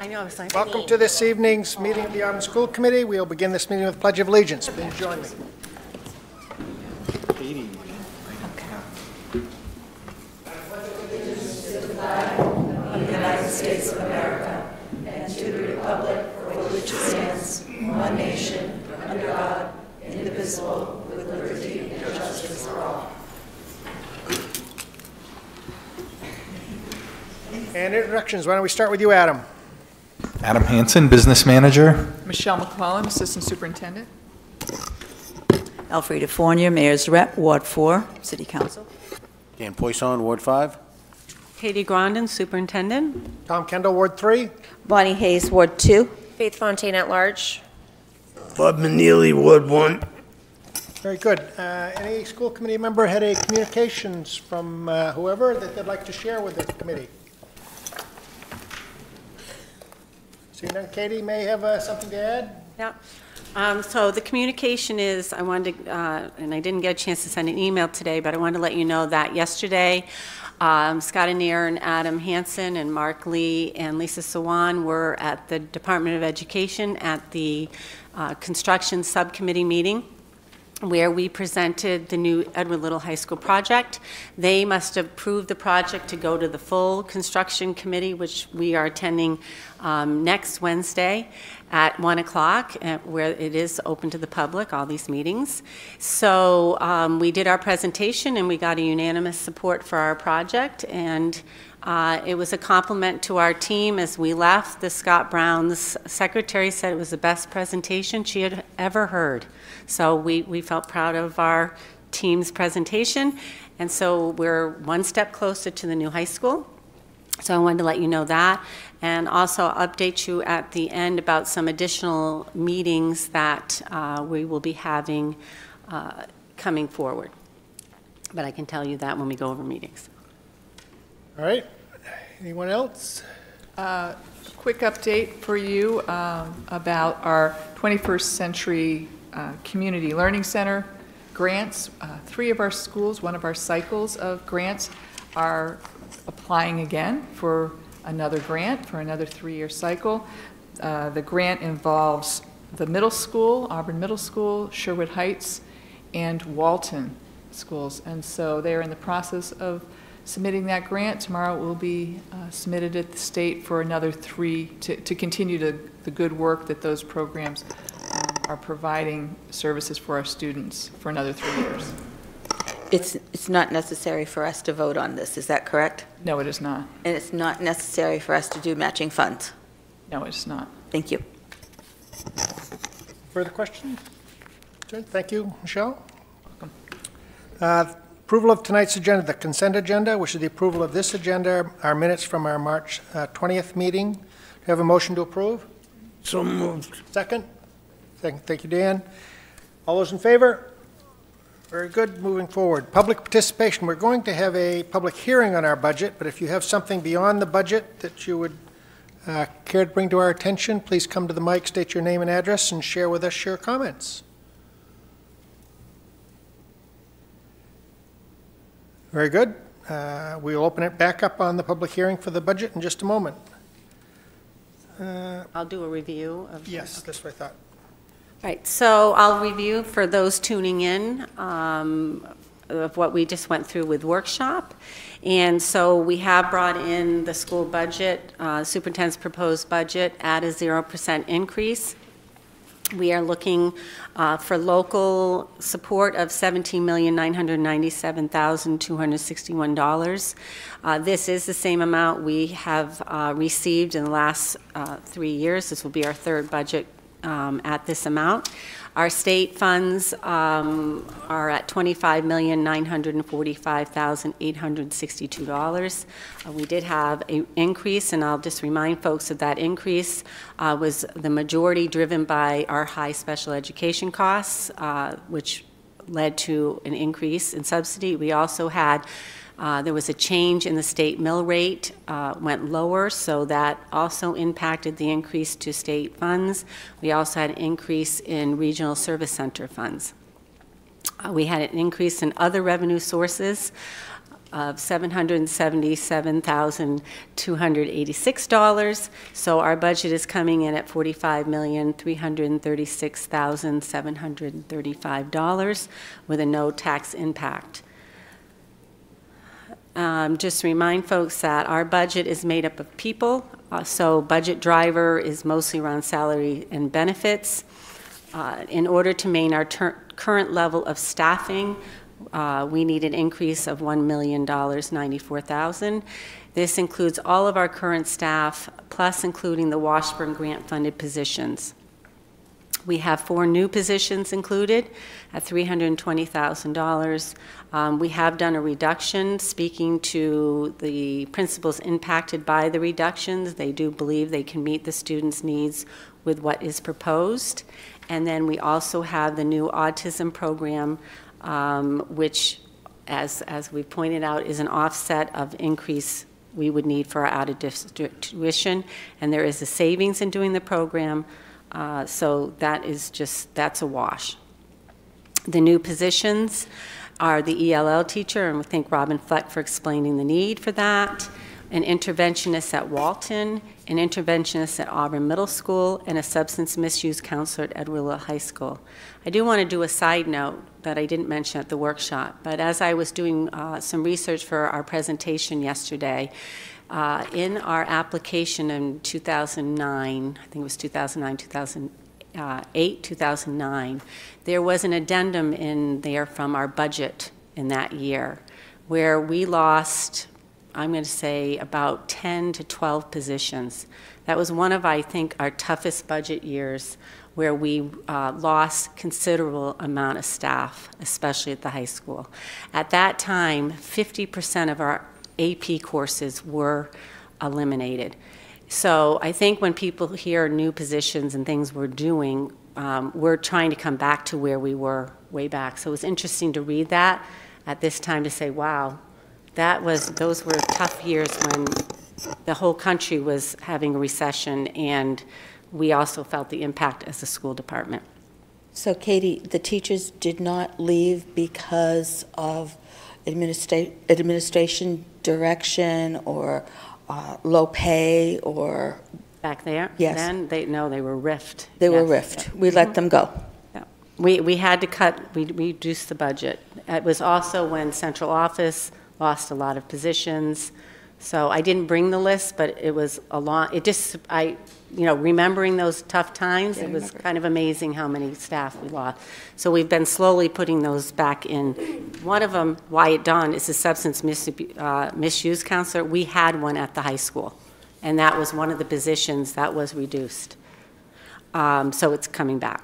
I know, I was like. Welcome to this evening's meeting of the Auburn School Committee. We'll begin this meeting with Pledge of Allegiance. Please join me. Of the United States of America and to the republic for which it stands, one nation, under God, indivisible, with liberty and justice for all. And introductions. Why don't we start with you, Adam? Adam Hansen, Business Manager. Michelle McClellan, Assistant Superintendent. Alfreda Fournier, Mayor's Rep, Ward 4, City Council. Dan Poisson, Ward 5. Katie Grondin, Superintendent. Tom Kendall, Ward 3. Bonnie Hayes, Ward 2. Faith Fontaine at large. Bob Manili, Ward 1. Very good. Any school committee member had a communications from whoever that they'd like to share with the committee? Seeing none, Katie may have something to add? Yeah. So the communication is, I wanted to, and I didn't get a chance to send an email today, but I wanted to let you know that yesterday, Scott Anir and Adam Hansen and Mark Lee and Lisa Sawan were at the Department of Education at the construction subcommittee meeting, where we presented the new Edward Little High School project. They must approve the project to go to the full construction committee, which we are attending next Wednesday at 1 o'clock, where it is open to the public, all these meetings. So we did our presentation and we got a unanimous support for our project, and it was a compliment to our team as we left. The Scott Brown's secretary said it was the best presentation she had ever heard. So we felt proud of our team's presentation, and so we're one step closer to the new high school. So I wanted to let you know that, and also update you at the end about some additional meetings that we will be having coming forward. But I can tell you that when we go over meetings. All right. Anyone else? Quick update for you about our 21st Century Community Learning Center grants. 3 of our schools, 1 of our cycles of grants, are applying again for another grant for another 3-year cycle. The grant involves the middle school, Auburn Middle School, Sherwood Heights, and Walton schools. And so they're in the process of submitting that grant. Tomorrow it will be submitted at the state for another 3 to continue the good work that those programs are providing services for our students for another 3 years. It's not necessary for us to vote on this, is that correct? No, it is not. And it's not necessary for us to do matching funds? No, it's not. Thank you. Further questions? Good. Thank you, Michelle. Welcome. Approval of tonight's agenda, the consent agenda, which is the approval of this agenda, our minutes from our March 20th meeting. Do you have a motion to approve? So moved. Second? Thank you, Dan. All those in favor? Very good. Moving forward. Public participation. We're going to have a public hearing on our budget, but if you have something beyond the budget that you would care to bring to our attention, please come to the mic, state your name and address, and share with us your comments. Very good. We'll open it back up on the public hearing for the budget in just a moment. I'll do a review of. Yes, that's what I thought. Right, so I'll review for those tuning in of what we just went through with workshop. And so we have brought in the school budget, superintendent's proposed budget at a 0% increase. We are looking for local support of $17,997,261. This is the same amount we have received in the last 3 years. This will be our 3rd budget at this amount. Our state funds are at $25,945,862. We did have an increase, and I'll just remind folks that that increase was the majority driven by our high special education costs, which led to an increase in subsidy. We also had there was a change in the state mill rate, went lower, so that also impacted the increase to state funds. We also had an increase in regional service center funds. We had an increase in other revenue sources of $777,286. So our budget is coming in at $45,336,735 with a no tax impact. Just to remind folks that our budget is made up of people, so budget driver is mostly around salary and benefits. In order to maintain our current level of staffing, we need an increase of $1,094,000. This includes all of our current staff, plus including the Washburn grant-funded positions. We have 4 new positions included at $320,000. We have done a reduction. Speaking to the principals impacted by the reductions, they do believe they can meet the students' needs with what is proposed. And then we also have the new autism program, which, as we pointed out, is an offset of increase we would need for our out-of-district tuition. And there is a savings in doing the program. So that's a wash. The new positions are the ELL teacher, and we thank Robin Fleck for explaining the need for that, an interventionist at Walton, an interventionist at Auburn Middle School, and a substance misuse counselor at Edwardsville High School. I do want to do a side note that I didn't mention at the workshop, but as I was doing some research for our presentation yesterday, in our application in 2009, I think it was 2009, 2008, 2009, there was an addendum in there from our budget in that year where we lost, I'm going to say, about 10 to 12 positions. That was one of, I think, our toughest budget years where we lost considerable amount of staff, especially at the high school. At that time, 50% of our AP courses were eliminated. So I think when people hear new positions and things we're doing, we're trying to come back to where we were way back. So it was interesting to read that at this time to say, wow, those were tough years when the whole country was having a recession, and we also felt the impact as a school department. So Katie, the teachers did not leave because of administration direction or low pay or? Back there? Yes. Then, they were riffed. They were Yes. riffed. We let them go. Yeah. We had to cut, we reduced the budget. It was also when central office lost a lot of positions. So I didn't bring the list, but it was a lot. It just, remembering those tough times, it was kind of amazing how many staff we lost. So we've been slowly putting those back in. One of them, Wyatt Dunn, is a substance misuse counselor. We had one at the high school, and that was one of the positions that was reduced. So it's coming back.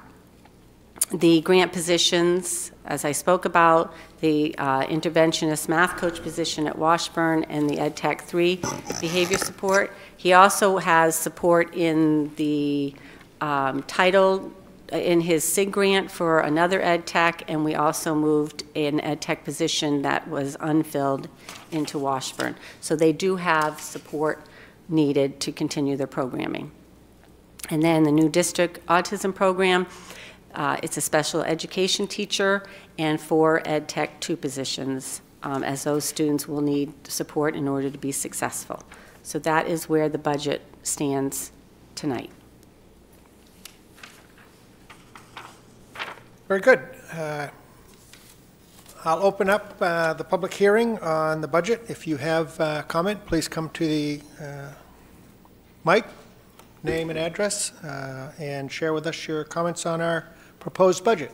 The grant positions, as I spoke about, the interventionist math coach position at Washburn and the Ed Tech 3 behavior support. He also has support in the title in his SIG grant for another Ed Tech, and we also moved an Ed Tech position that was unfilled into Washburn. So they do have support needed to continue their programming. And then the new district autism program, it's a special education teacher and 4 Ed Tech 2 positions, as those students will need support in order to be successful. So that is where the budget stands tonight. Very good. I'll open up the public hearing on the budget. If you have a comment, please come to the mic, name and address, and share with us your comments on our proposed budget.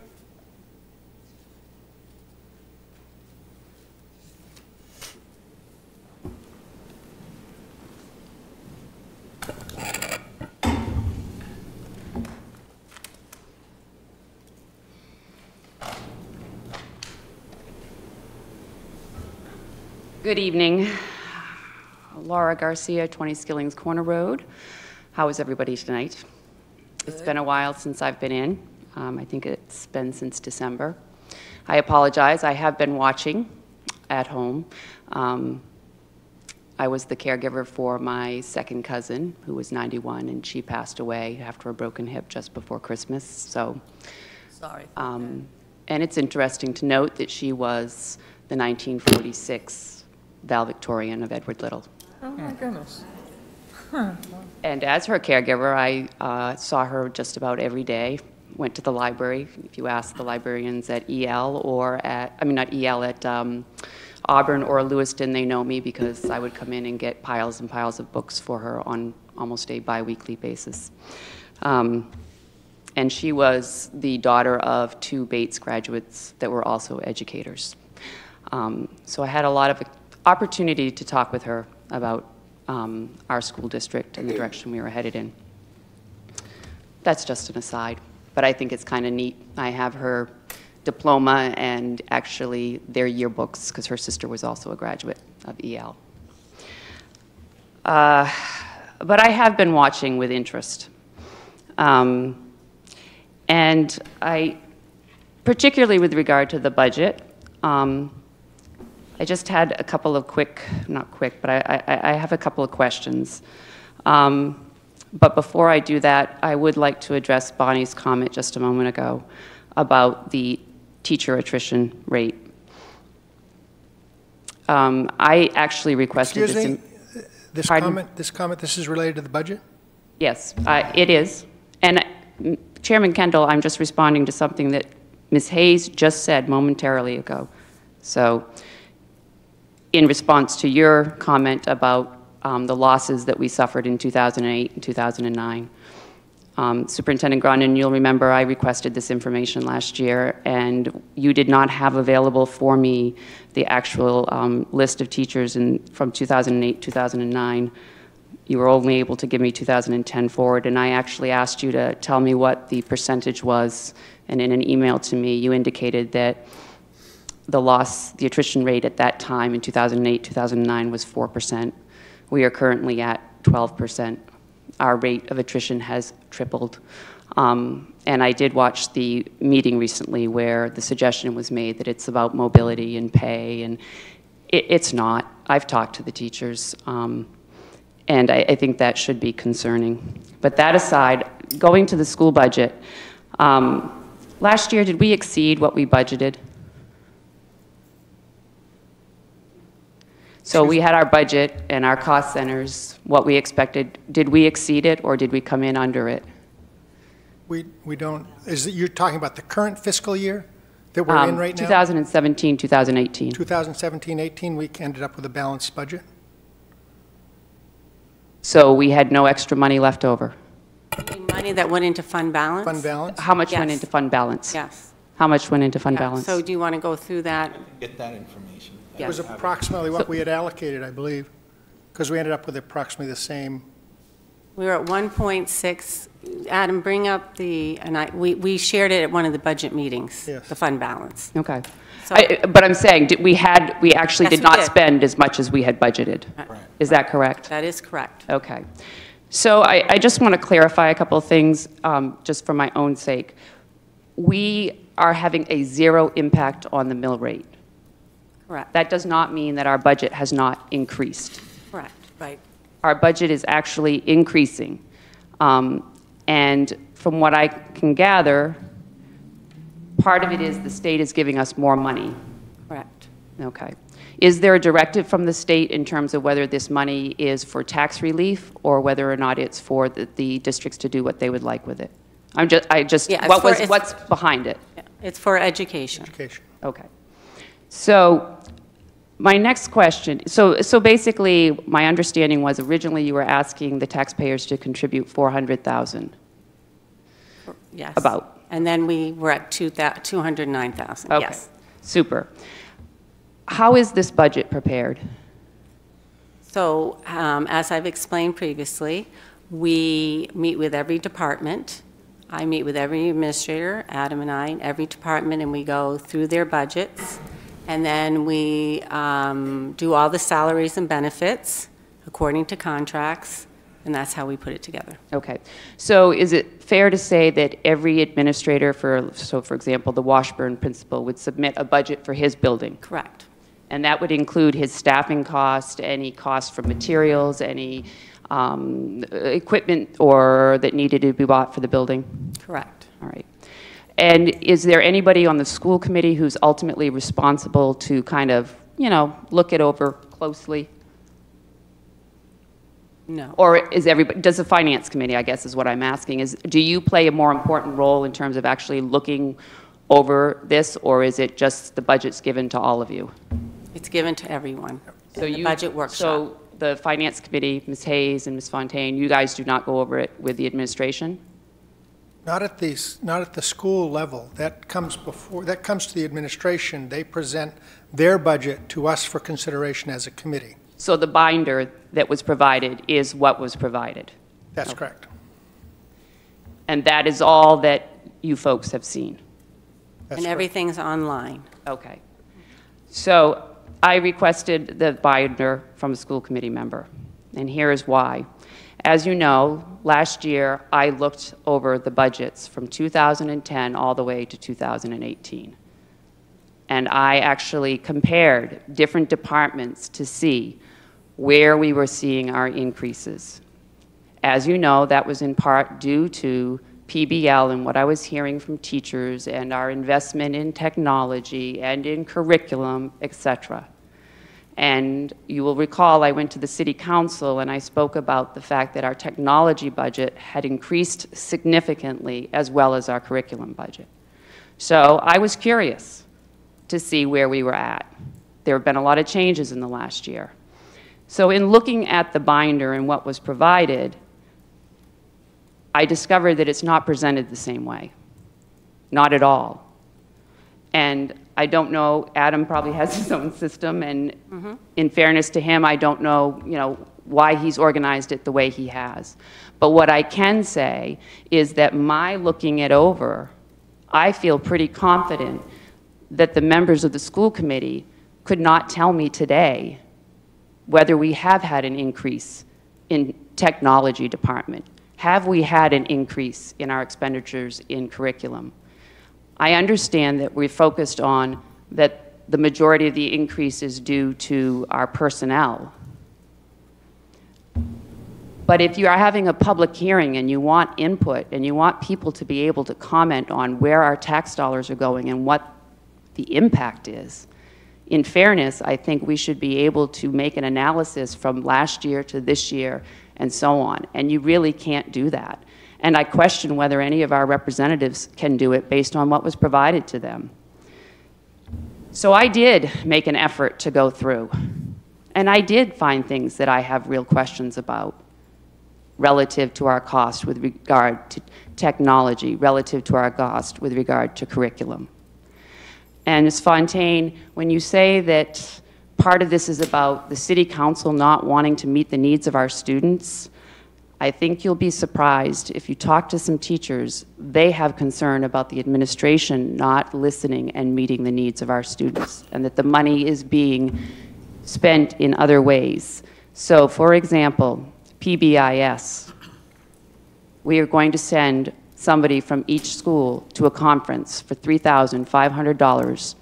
Good evening. Laura Garcia, 20 Skillings Corner Road. How is everybody tonight? Good. It's been a while since I've been in. I think it's been since December. I apologize. I have been watching at home. I was the caregiver for my second cousin, who was 91, and she passed away after a broken hip just before Christmas. So, Sorry. And it's interesting to note that she was the 1946 valedictorian of Edward Little. Oh, my goodness. And as her caregiver, I saw her just about every day, went to the library. If you ask the librarians at EL or at, I mean, not EL, at Auburn or Lewiston, they know me because I would come in and get piles and piles of books for her on almost a bi-weekly basis. And she was the daughter of 2 Bates graduates that were also educators. So I had a lot of opportunity to talk with her about our school district and the direction we were headed in. That's just an aside, but I think it's kind of neat. I have her diploma and actually their yearbooks because her sister was also a graduate of EL. But I have been watching with interest. And I, particularly with regard to the budget, I just had a couple of not quick, but I have a couple of questions. But before I do that, I would like to address Bonnie's comment just a moment ago about the teacher attrition rate. I actually requested Excuse this. me? This comment, this is related to the budget? Yes, it is. And Chairman Kendall, I'm just responding to something that Ms. Hayes just said momentarily ago. So in response to your comment about the losses that we suffered in 2008 and 2009, Superintendent Grondin, you'll remember I requested this information last year, and you did not have available for me the actual list of teachers from 2008, 2009. You were only able to give me 2010 forward, and I actually asked you to tell me what the percentage was, and in an email to me, you indicated that the attrition rate at that time in 2008, 2009 was 4%. We are currently at 12%. Our rate of attrition has tripled. And I did watch the meeting recently where the suggestion was made that it's about mobility and pay, and it's not. I've talked to the teachers, and I think that should be concerning. But that aside, going to the school budget, last year, did we exceed what we budgeted? So we had our budget and our cost centers, what we expected. Did we exceed it, or did we come in under it? We don't, you're talking about the current fiscal year that we're in right now? 2017, 2018. 2017-18, we ended up with a balanced budget. So we had no extra money left over? Money that went into fund balance? Fund balance? How much Yes. went into fund balance? Yes. How much went into fund Yeah. balance? So do you want to go through that? Get that information. It was approximately what we had allocated, I believe, because we ended up with approximately the same. We were at 1.6. Adam, bring up we shared it at one of the budget meetings, Yes. the fund balance. Okay. So- But I'm saying, we actually Yes, did we not did. spend as much as we had budgeted. Is that correct? That is correct. Okay. So I just want to clarify a couple of things, just for my own sake. We are having a 0 impact on the mill rate. Correct. That does not mean that our budget has not increased. Correct, right. Our budget is actually increasing. And from what I can gather, part of it is the state is giving us more money. Correct. Okay. Is there a directive from the state in terms of whether this money is for tax relief or whether or not it's for the districts to do what they would like with it? Yeah, what's behind it? It's for education. Education. Okay. So my next question, so basically my understanding was originally you were asking the taxpayers to contribute $400,000. Yes. About. And then we were at 209,000, Okay. yes. Super. How is this budget prepared? So as I've explained previously, we meet with every department. I meet with every administrator, Adam and I, in every department, and we go through their budgets. And then we do all the salaries and benefits according to contracts, and that's how we put it together. Okay. So is it fair to say that every administrator for example, the Washburn principal would submit a budget for his building? Correct. And that would include his staffing cost, any cost for materials, any equipment or that needed to be bought for the building? Correct. All right. And is there anybody on the school committee who's ultimately responsible to kind of look it over closely? No. Or is everybody, does the finance committee, I guess is what I'm asking, do you play a more important role in terms of actually looking over this, or is it just the budget's given to all of you? It's given to everyone. So in the budget workshop. So the finance committee, Ms. Hayes and Ms. Fontaine, you guys do not go over it with the administration? Not at the school level. That comes to the administration. They present their budget to us for consideration as a committee. So the binder that was provided is what was provided? That's correct. And that is all that you folks have seen? That's And correct. everything's online. Okay. So I requested the binder from a school committee member, and here is why. As you know, last year I looked over the budgets from 2010 all the way to 2018. And I actually compared different departments to see where we were seeing our increases. As you know, that was in part due to PBL and what I was hearing from teachers and our investment in technology and in curriculum, etc. And you will recall I went to the city council and I spoke about the fact that our technology budget had increased significantly as well as our curriculum budget. So I was curious to see where we were at. There have been a lot of changes in the last year. So in looking at the binder and what was provided, I discovered that it's not presented the same way. Not at all. And I don't know, Adam probably has his own system, and in fairness to him, I don't know, why he's organized it the way he has. But what I can say is that my looking it over, I feel pretty confident that the members of the school committee could not tell me today whether we have had an increase in technology department. Have we had an increase in our expenditures in curriculum? I understand that we're focused on that the majority of the increase is due to our personnel. But if you are having a public hearing and you want input and you want people to be able to comment on where our tax dollars are going and what the impact is, in fairness, I think we should be able to make an analysis from last year to this year and so on. And you really can't do that. And I question whether any of our representatives can do it based on what was provided to them. So I did make an effort to go through. And I did find things that I have real questions about relative to our cost with regard to technology, relative to our cost with regard to curriculum. And Ms. Fontaine, when you say that part of this is about the city council not wanting to meet the needs of our students, I think you'll be surprised if you talk to some teachers, they have concern about the administration not listening and meeting the needs of our students, and that the money is being spent in other ways. So, for example, PBIS, we are going to send somebody from each school to a conference for $3,500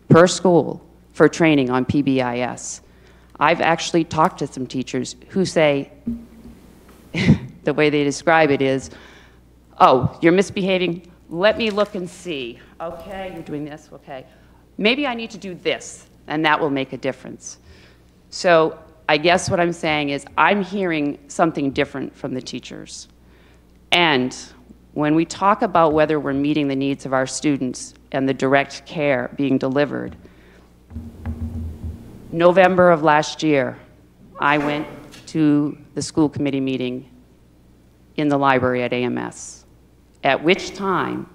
per school for training on PBIS. I've actually talked to some teachers who say, the way they describe it is, oh, you're misbehaving, let me look and see. Okay, you're doing this, okay. Maybe I need to do this, and that will make a difference. So I guess what I'm saying is I'm hearing something different from the teachers. And when we talk about whether we're meeting the needs of our students and the direct care being delivered, November of last year, I went to the school committee meeting in the library at AMS, at which time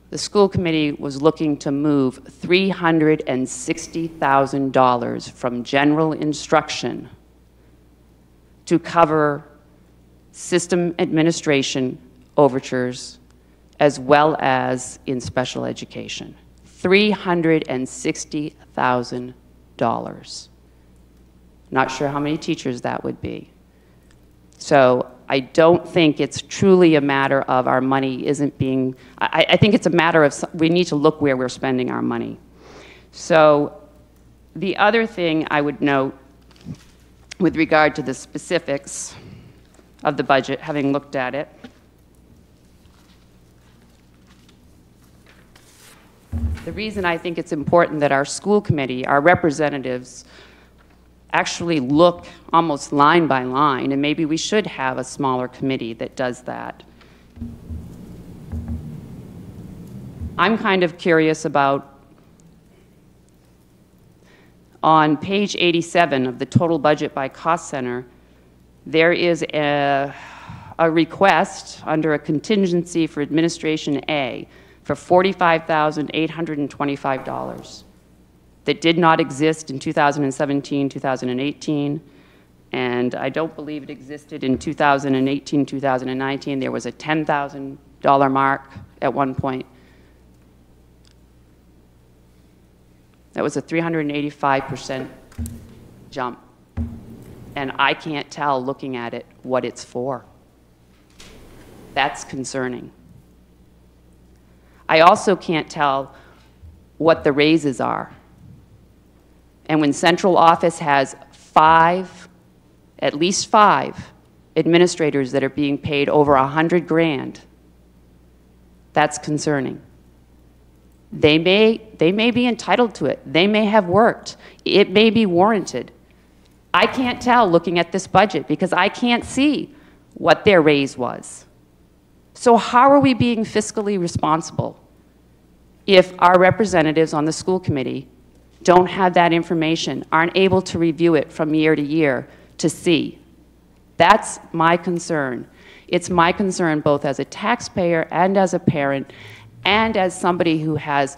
the school committee was looking to move $360,000 from general instruction to cover system administration overtures, as well as in special education. $360,000. Not sure how many teachers that would be. So I don't think it's truly a matter of our money isn't being, I think it's a matter of we need to look where we're spending our money. So the other thing I would note with regard to the specifics of the budget, having looked at it, The reason I think it's important that our school committee, our representatives, actually look almost line by line, and maybe we should have a smaller committee that does that. I'm kind of curious about, on page 87 of the total budget by cost center, there is a request under a contingency for administration A for $45,825 that did not exist in 2017, 2018, and I don't believe it existed in 2018, 2019. There was a $10,000 mark at one point. That was a 385% jump. And I can't tell, looking at it, what it's for. That's concerning. I also can't tell what the raises are. And when central office has at least five administrators that are being paid over $100 grand, that's concerning. They may be entitled to it. They may have worked. It may be warranted. I can't tell looking at this budget because I can't see what their raise was. So how are we being fiscally responsible if our representatives on the school committee don't have that information, aren't able to review it from year to year to see? That's my concern. It's my concern both as a taxpayer and as a parent and as somebody who has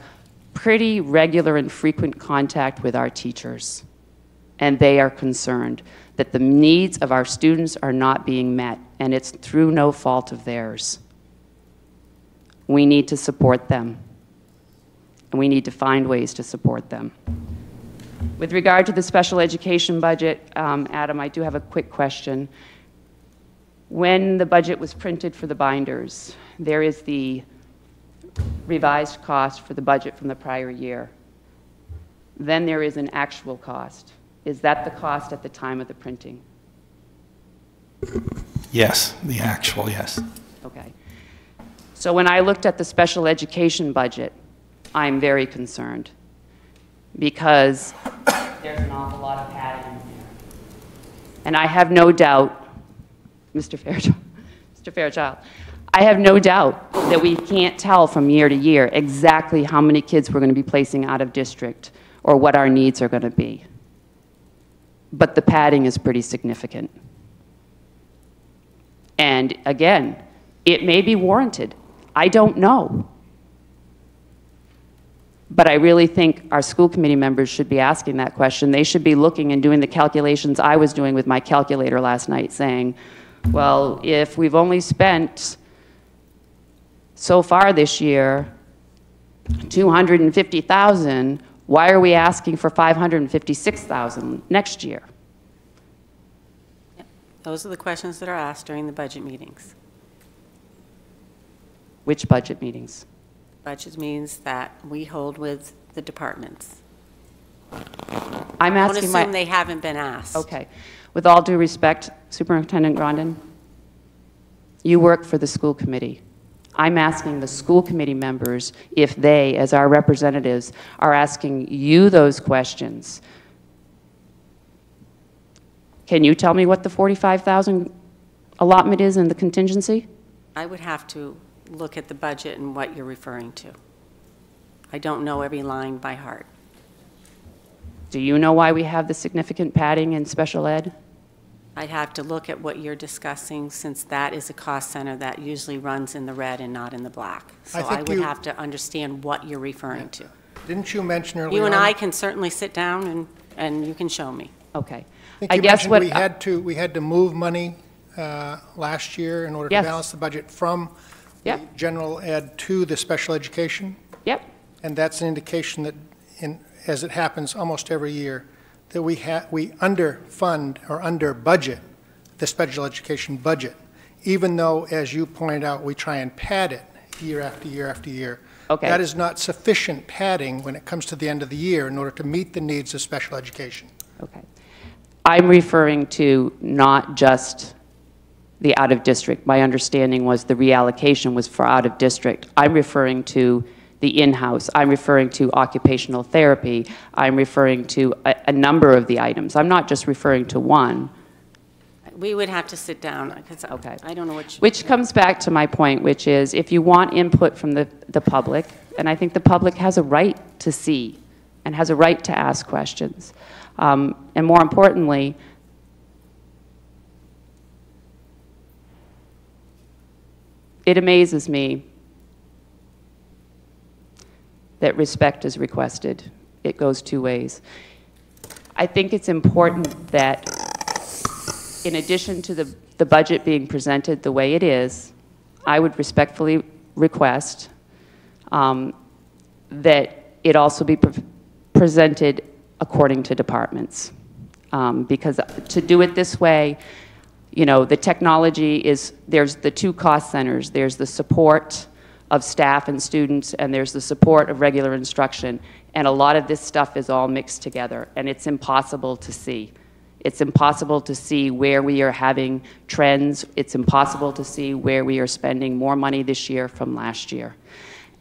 pretty regular and frequent contact with our teachers. And they are concerned that the needs of our students are not being met, and it's through no fault of theirs. We need to support them, and we need to find ways to support them. With regard to the special education budget, Adam, I do have a quick question. When the budget was printed for the binders, there is the revised cost for the budget from the prior year. Then there is an actual cost. Is that the cost at the time of the printing? Yes, the actual, yes. Okay. So when I looked at the special education budget, I'm very concerned because there's an awful lot of padding in there. And I have no doubt, Mr. Fairchild, I have no doubt that we can't tell from year to year exactly how many kids we're going to be placing out of district or what our needs are going to be. But the padding is pretty significant. And again, it may be warranted. I don't know. But I really think our school committee members should be asking that question. They should be looking and doing the calculations I was doing with my calculator last night, saying, well, if we've only spent so far this year $250,000, why are we asking for $556,000 next year? Those are the questions that are asked during the budget meetings. Which budget meetings? Budget meetings that we hold with the departments. I'm Don't asking assume they haven't been asked. Okay. With all due respect, Superintendent Grondin, you work for the school committee. I'm asking the school committee members if they, as our representatives, are asking you those questions. Can you tell me what the $45,000 allotment is in the contingency? I would have to look at the budget and what you're referring to. I don't know every line by heart. Do you know why we have the significant padding in special ed? I'd have to look at what you're discussing, since that is a cost center that usually runs in the red and not in the black. So I would have to understand what you're referring to. Didn't you mention earlier You and on- I can certainly sit down and you can show me. Okay. I guess what we had to move money last year in order to Yes. balance the budget from the Yep. general ed to the special education. Yep. And that's an indication that, as it happens almost every year, that we underfund or under budget the special education budget, even though, as you pointed out, we try and pad it year after year after year. Okay. That is not sufficient padding when it comes to the end of the year in order to meet the needs of special education. Okay. I'm referring to not just the out-of-district. My understanding was the reallocation was for out-of-district. I'm referring to the in-house. I'm referring to occupational therapy. I'm referring to a number of the items. I'm not just referring to one. We would have to sit down, because Okay. I don't know Which comes back to my point, which is if you want input from the public, and I think the public has a right to see and has a right to ask questions. And more importantly, it amazes me that respect is requested. It goes two ways. I think it's important that in addition to the budget being presented the way it is, I would respectfully request that it also be presented according to departments. Because to do it this way, you know, the technology is, there's the two cost centers. There's the support of staff and students, and there's the support of regular instruction. And a lot of this stuff is all mixed together, and it's impossible to see. It's impossible to see where we are having trends. It's impossible to see where we are spending more money this year from last year.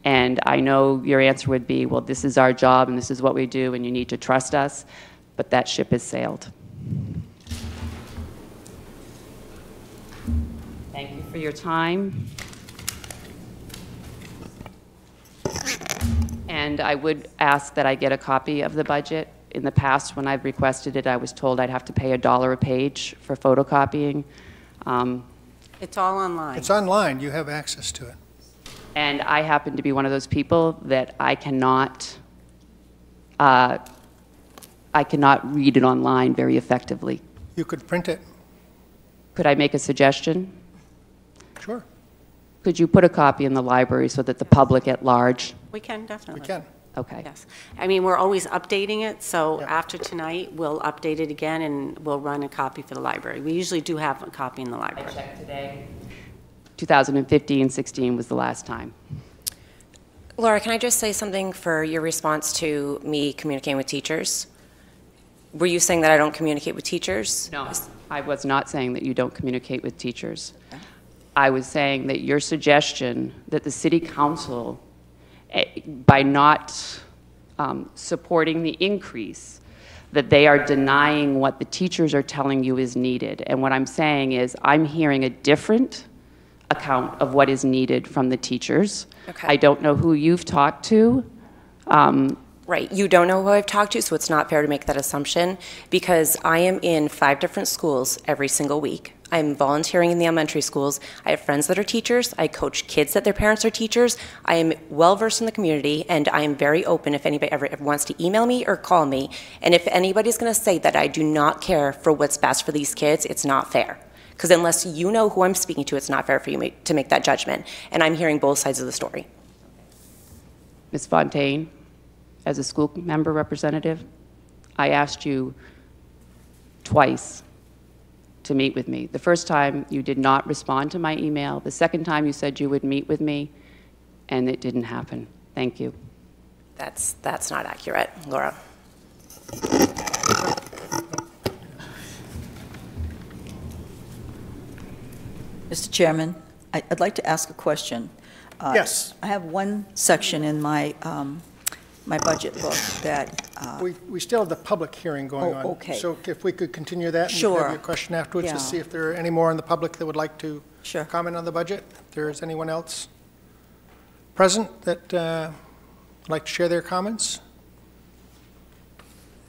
And I know your answer would be, well, this is our job, and this is what we do, and you need to trust us, but that ship has sailed. Thank you for your time. And I would ask that I get a copy of the budget. In the past, when I've requested it, I was told I'd have to pay $1 a page for photocopying. It's all online. It's online. You have access to it. And I happen to be one of those people that I cannot read it online very effectively. You could print it. Could I make a suggestion? Sure. Could you put a copy in the library so that the public at large? We can, definitely. We can. Okay. Yes. I mean, we're always updating it, so Yeah. after tonight, we'll update it again, and we'll run a copy for the library. We usually do have a copy in the library. I checked today. 2015-16 was the last time. Laura, can I just say something for your response to me communicating with teachers? Were you saying that I don't communicate with teachers? No, I was not saying that you don't communicate with teachers. I was saying that your suggestion that the city council, by not supporting the increase, that they are denying what the teachers are telling you is needed. And what I'm saying is I'm hearing a different account of what is needed from the teachers. Okay. I don't know who you've talked to. Right, you don't know who I've talked to, so it's not fair to make that assumption, because I am in 5 different schools every single week. I'm volunteering in the elementary schools. I have friends that are teachers. I coach kids that their parents are teachers. I am well-versed in the community, and I am very open if anybody ever wants to email me or call me. And if anybody's going to say that I do not care for what's best for these kids, it's not fair. Because unless you know who I'm speaking to, it's not fair for you to make that judgment. And I'm hearing both sides of the story. Ms. Fontaine, as a school member representative, I asked you twice to meet with me. The first time, you did not respond to my email. The second time, you said you would meet with me, and it didn't happen. Thank you. That's not accurate, Laura. Mr. Chairman, I'd like to ask a question. Yes. I have one section in my my budget book that... We still have the public hearing going on. okay. So if we could continue that. And Sure. have your question afterwards Yeah. to see if there are any more in the public that would like to Sure. comment on the budget. If there is anyone else present that would like to share their comments.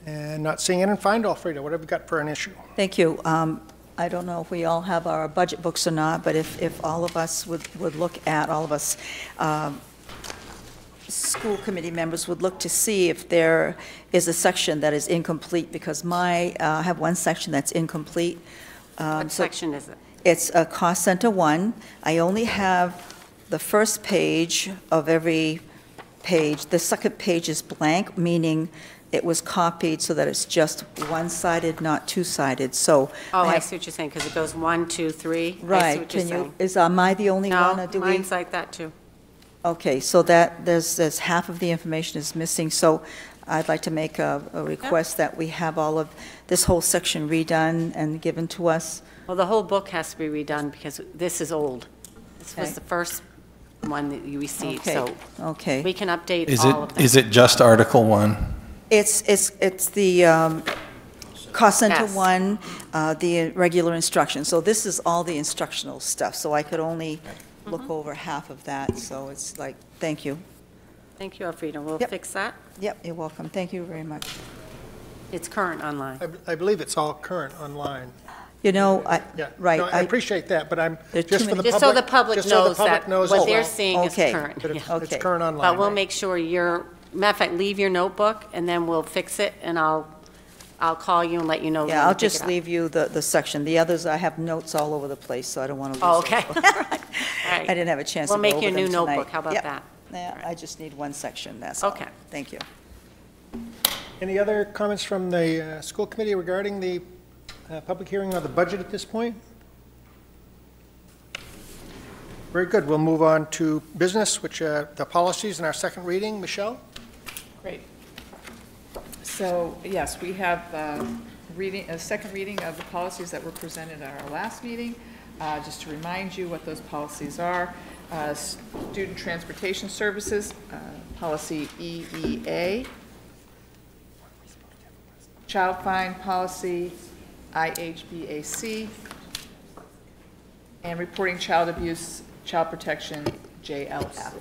And not seeing it, fine, Alfreda, what have you got for an issue? Thank you. I don't know if we all have our budget books or not, but if all of us would look at, all of us school committee members would look to see if there is a section that is incomplete, because I have one section that's incomplete. What section is it? It's a cost center 1. I only have the first page of every page. The second page is blank, meaning it was copied so that it's just one-sided, not two-sided, so. Oh, I see what you're saying, because it goes 1, 2, 3. I see Right, what you're can you, saying. am I the only one, or do No, we? mine's like that, too. Okay, so that, there's half of the information is missing, so I'd like to make a request that we have all of this whole section redone and given to us. Well, the whole book has to be redone, because this is old. This was Okay. the first one that you received, Okay, so okay. we can update Is all of them. it just Article 1? It's the cost center Yes. one, the regular instruction. So this is all the instructional stuff, so I could only look over half of that, so it's like, thank you. Thank you, Elfrida. We'll Yep. fix that. Yep, you're welcome. Thank you very much. It's current online. I believe it's all current online. You know, Yeah. right. No, I appreciate that, but I'm, There's too just for many- the Just so public. the public just so the knows public that knows what as they're well, seeing is Okay. current. that Yeah. it's Okay. current online. But we'll make sure matter of fact, leave your notebook, and then we'll fix it, and I'll call you and let you know. when Yeah, we I'll pick just it up. leave you the section. The others, I have notes all over the place, so I don't want to lose Oh, them. okay. All right. I didn't have a chance to We'll go make over you a them new tonight. notebook. How about Yep. that? Yeah, I just need one section, that's all. Okay. Thank you. Any other comments from the school committee regarding the public hearing on the budget at this point? Very good. We'll move on to business, which are the policies in our second reading. Michelle? Great. So, yes, we have a second reading of the policies that were presented at our last meeting. Just to remind you what those policies are. Student Transportation Services, Policy EEA. Child Fine Policy IHBAC. And Reporting Child Abuse, Child Protection, JLF.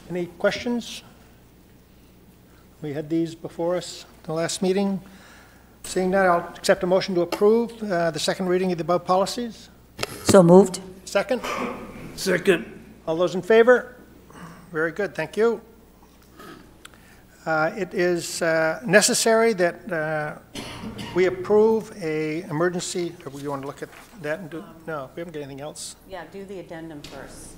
Any questions? We had these before us the last meeting. Seeing that, I'll accept a motion to approve the second reading of the above policies. So moved? Second? Second. All those in favor? Very good, thank you. It is necessary that we approve a emergency, or you want to look at that and do, no, we haven't got anything else. Yeah, do the addendum first.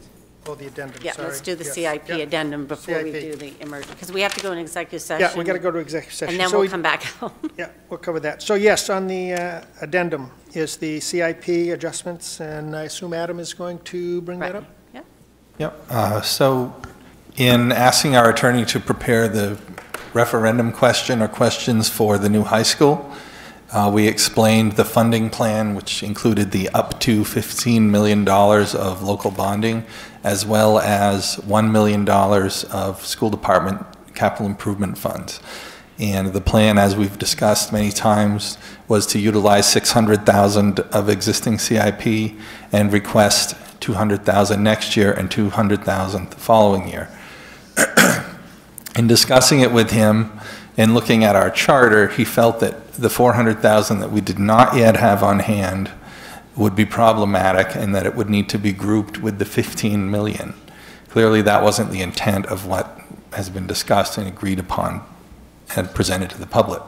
Oh, the addendum, Yeah, sorry. let's do the Yes. CIP Yep. addendum before we CIP. do the emergency, because we have to go in executive session. Yeah, we got to go to executive session. And then So we'll we- come back out. Yeah, we'll cover that. So yes, on the addendum is the CIP adjustments, and I assume Adam is going to bring that Right. up? Yep. Yep. So in asking our attorney to prepare the referendum question or questions for the new high school, we explained the funding plan, which included the up to $15 million of local bonding, as well as $1 million of school department capital improvement funds. And the plan, as we've discussed many times, was to utilize $600,000 of existing CIP and request $200,000 next year and $200,000 the following year. In discussing it with him and looking at our charter, he felt that the $400,000 that we did not yet have on hand would be problematic and that it would need to be grouped with the $15 million. Clearly, that wasn't the intent of what has been discussed and agreed upon and presented to the public.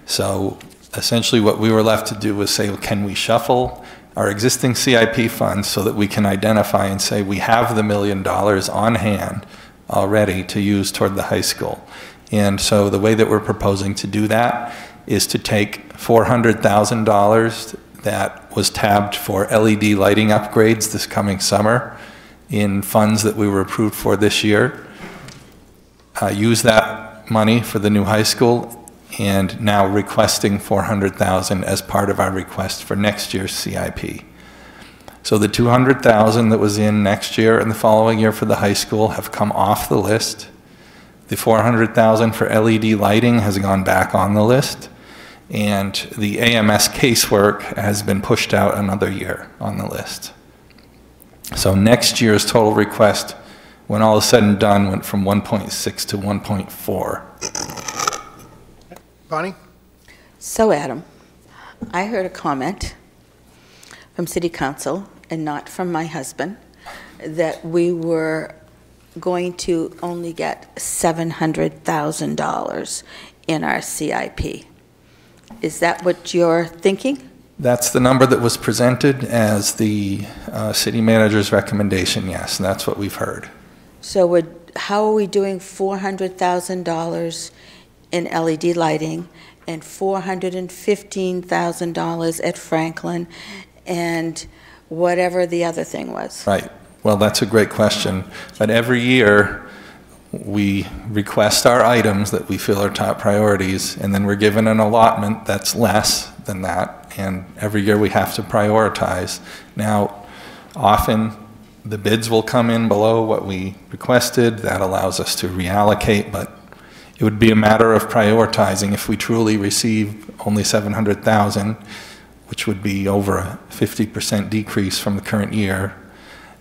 So essentially what we were left to do was say, well, can we shuffle our existing CIP funds so that we can identify and say we have the $1 million on hand already to use toward the high school. And so the way that we're proposing to do that is to take $400,000 that was tabbed for LED lighting upgrades this coming summer in funds that we were approved for this year, use that money for the new high school, and now requesting $400,000 as part of our request for next year's CIP. So the $200,000 that was in next year and the following year for the high school have come off the list. The $400,000 for LED lighting has gone back on the list, and the AMS casework has been pushed out another year on the list. So next year's total request, when all is said and done, went from 1.6 to 1.4. Bonnie? So, Adam, I heard a comment from City Council, and not from my husband, that we were going to only get $700,000 in our CIP. Is that what you're thinking? That's the number that was presented as the city manager's recommendation, yes, and that's what we've heard. So how are we doing $400,000 in LED lighting and $415,000 at Franklin and whatever the other thing was? Right. Well, that's a great question. But every year, we request our items that we feel are top priorities, and then we're given an allotment that's less than that, and every year we have to prioritize. Now, often the bids will come in below what we requested. That allows us to reallocate, but it would be a matter of prioritizing. If we truly receive only 700,000, which would be over a 50% decrease from the current year,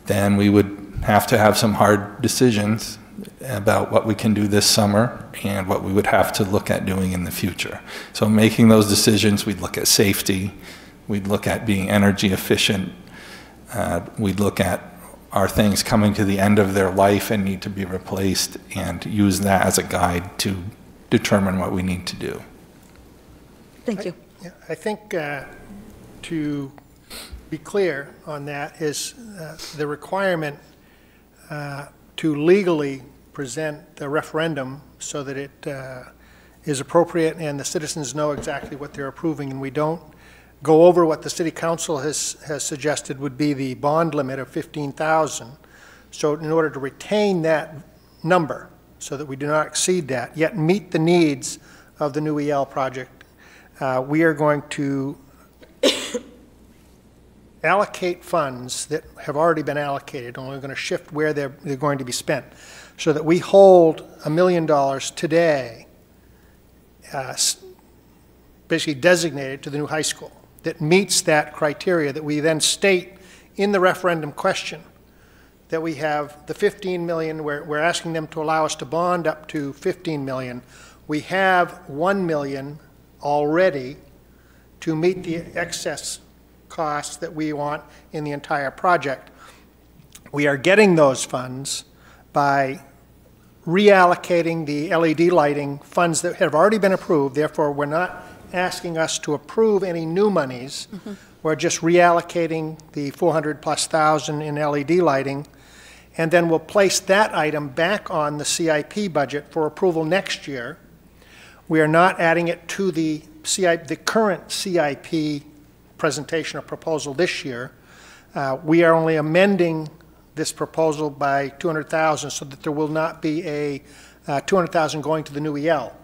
then we would have to have some hard decisions about what we can do this summer and what we would have to look at doing in the future. So making those decisions, we'd look at safety, we'd look at being energy efficient, we'd look at are things coming to the end of their life and need to be replaced, and use that as a guide to determine what we need to do. Thank you. I think to be clear on that is the requirement to legally present the referendum so that it is appropriate and the citizens know exactly what they're approving, and we don't go over what the city council has suggested would be the bond limit of 15,000. So in order to retain that number so that we do not exceed that, yet meet the needs of the new EL project, we are going to allocate funds that have already been allocated, and we're going to shift where they're going to be spent, so that we hold $1 million today basically designated to the new high school that meets that criteria, that we then state in the referendum question that we have the 15 million, we're asking them to allow us to bond up to 15 million. We have 1 million already to meet the excess costs that we want in the entire project. We are getting those funds by reallocating the LED lighting funds that have already been approved. Therefore, we're not asking us to approve any new monies. We're just reallocating the 400,000+ in LED lighting, and then we'll place that item back on the CIP budget for approval next year. We are not adding it to the current CIP presentation or proposal this year. We are only amending this proposal by 200,000 so that there will not be a 200,000 going to the new EL.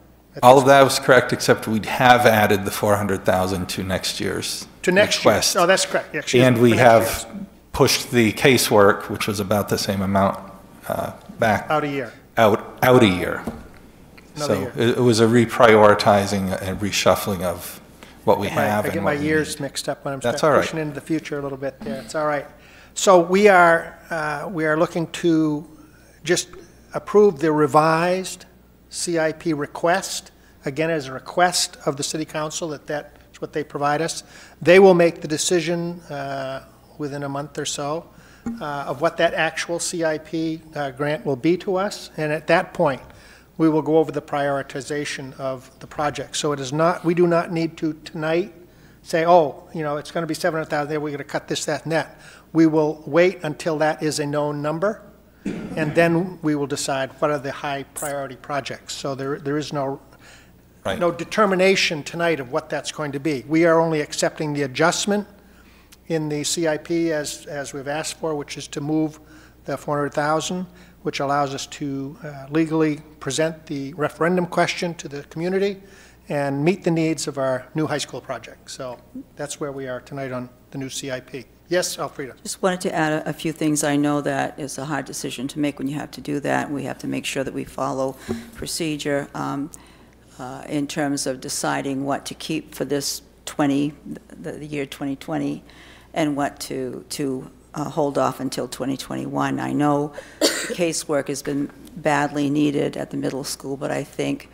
All of that was correct, except we have added the 400,000 to next year's request. Year. Oh, that's correct. And we have pushed the casework, which was about the same amount, back. Out a year. Out a year. Another year. It was a reprioritizing and reshuffling of what we have. I get my years mixed up when I'm pushing into the future a little bit there. It's all right. So we are looking to just approve the revised CIP request, again as a request of the City Council, that's what they provide us. They will make the decision within a month or so of what that actual CIP grant will be to us, and at that point we will go over the prioritization of the project. So it is not, we do not need to tonight say, oh, you know, it's going to be 700,000 there, we're going to cut this, that, and that. We will wait until that is a known number, and then we will decide what are the high priority projects. So there is no determination tonight of what that's going to be. We are only accepting the adjustment in the CIP as we've asked for, which is to move the 400,000, which allows us to legally present the referendum question to the community and meet the needs of our new high school project. So that's where we are tonight on the new CIP. Yes, Alfreda. Just wanted to add a few things. I know that is a hard decision to make when you have to do that. We have to make sure that we follow procedure in terms of deciding what to keep for this the year 2020, and what to hold off until 2021. I know casework has been badly needed at the middle school, but I think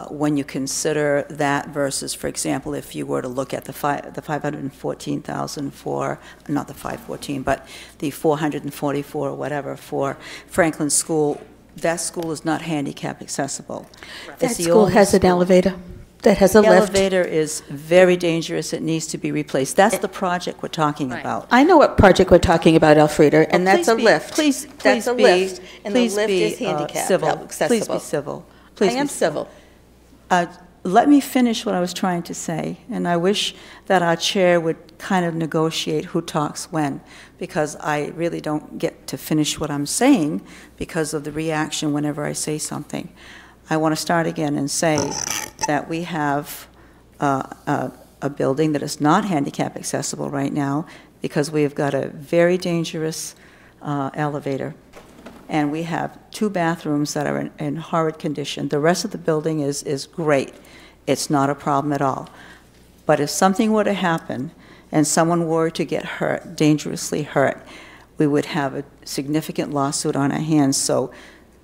when you consider that versus, for example, if you were to look at the 514,000 for, not the 514, but the 444 or whatever for Franklin School, that school is not handicap accessible. That school has an elevator that has a lift. The elevator is very dangerous. It needs to be replaced. That's the project we're talking about. I know what project we're talking about, Alfreda, and that's a lift. That's a lift, and the lift is handicap accessible. Please be civil. I am civil. Let me finish what I was trying to say, and I wish that our chair would kind of negotiate who talks when, because I really don't get to finish what I'm saying because of the reaction whenever I say something. I want to start again and say that we have a building that is not handicap accessible right now because we've got a very dangerous elevator. And we have 2 bathrooms that are in horrid condition. The rest of the building is great. It's not a problem at all. But if something were to happen and someone were to get hurt, dangerously hurt, we would have a significant lawsuit on our hands. So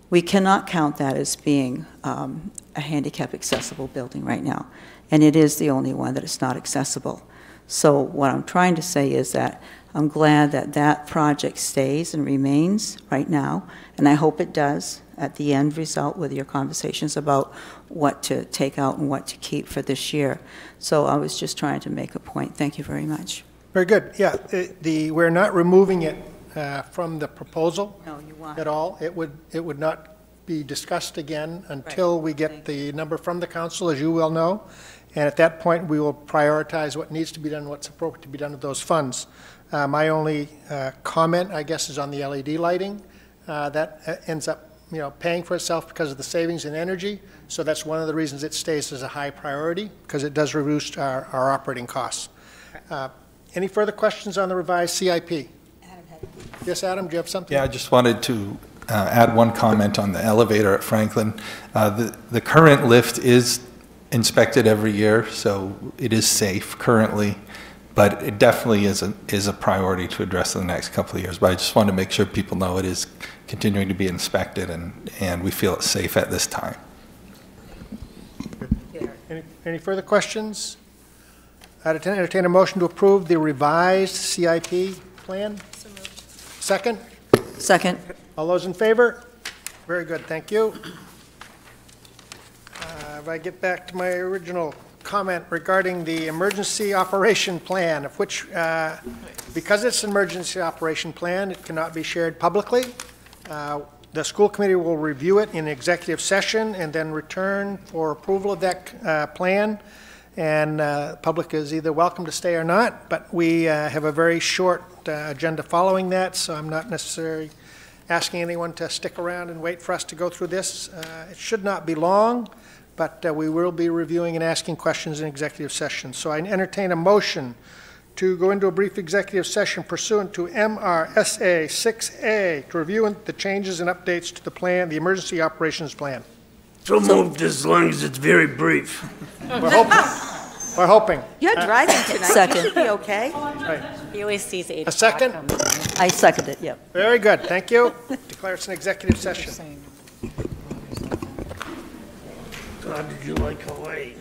we cannot count that as being a handicap accessible building right now. And it is the only one that is not accessible. So what I'm trying to say is that I'm glad that that project stays and remains right now, and I hope it does at the end result with your conversations about what to take out and what to keep for this year. So I was just trying to make a point. Thank you very much. Very good. Yeah, we're not removing it from the proposal No, you want at all. It would not be discussed again until we get the number from the council, as you well know. And at that point, we will prioritize what needs to be done, what's appropriate to be done with those funds. My only comment, I guess, is on the LED lighting. That ends up, paying for itself because of the savings in energy. So that's one of the reasons it stays as a high priority, because it does reduce our operating costs. Any further questions on the revised CIP? Yes, Adam, do you have something? Yeah, I just wanted to add one comment on the elevator at Franklin. The current lift is inspected every year, so it is safe currently, but it definitely is a priority to address in the next couple of years. But I just want to make sure people know it is continuing to be inspected, and we feel it's safe at this time. Any further questions? I'd entertain a motion to approve the revised CIP plan. So moved. Second? Second. All those in favor? Very good, thank you. If I get back to my original comment regarding the emergency operation plan, of which, because it's an emergency operation plan, it cannot be shared publicly. The school committee will review it in executive session and then return for approval of that plan. And public is either welcome to stay or not, but we have a very short agenda following that, so I'm not necessarily asking anyone to stick around and wait for us to go through this. It should not be long, but we will be reviewing and asking questions in executive session. So I entertain a motion to go into a brief executive session pursuant to MRSA 6A to review the changes and updates to the plan, the emergency operations plan. So moved, as long as it's very brief. We're hoping. We're hoping. You're driving tonight. Second. You should be okay. Right. He always sees 8 A second? I second it, yep. Very good, thank you. Declare it's an executive session. How did you like Hawaii?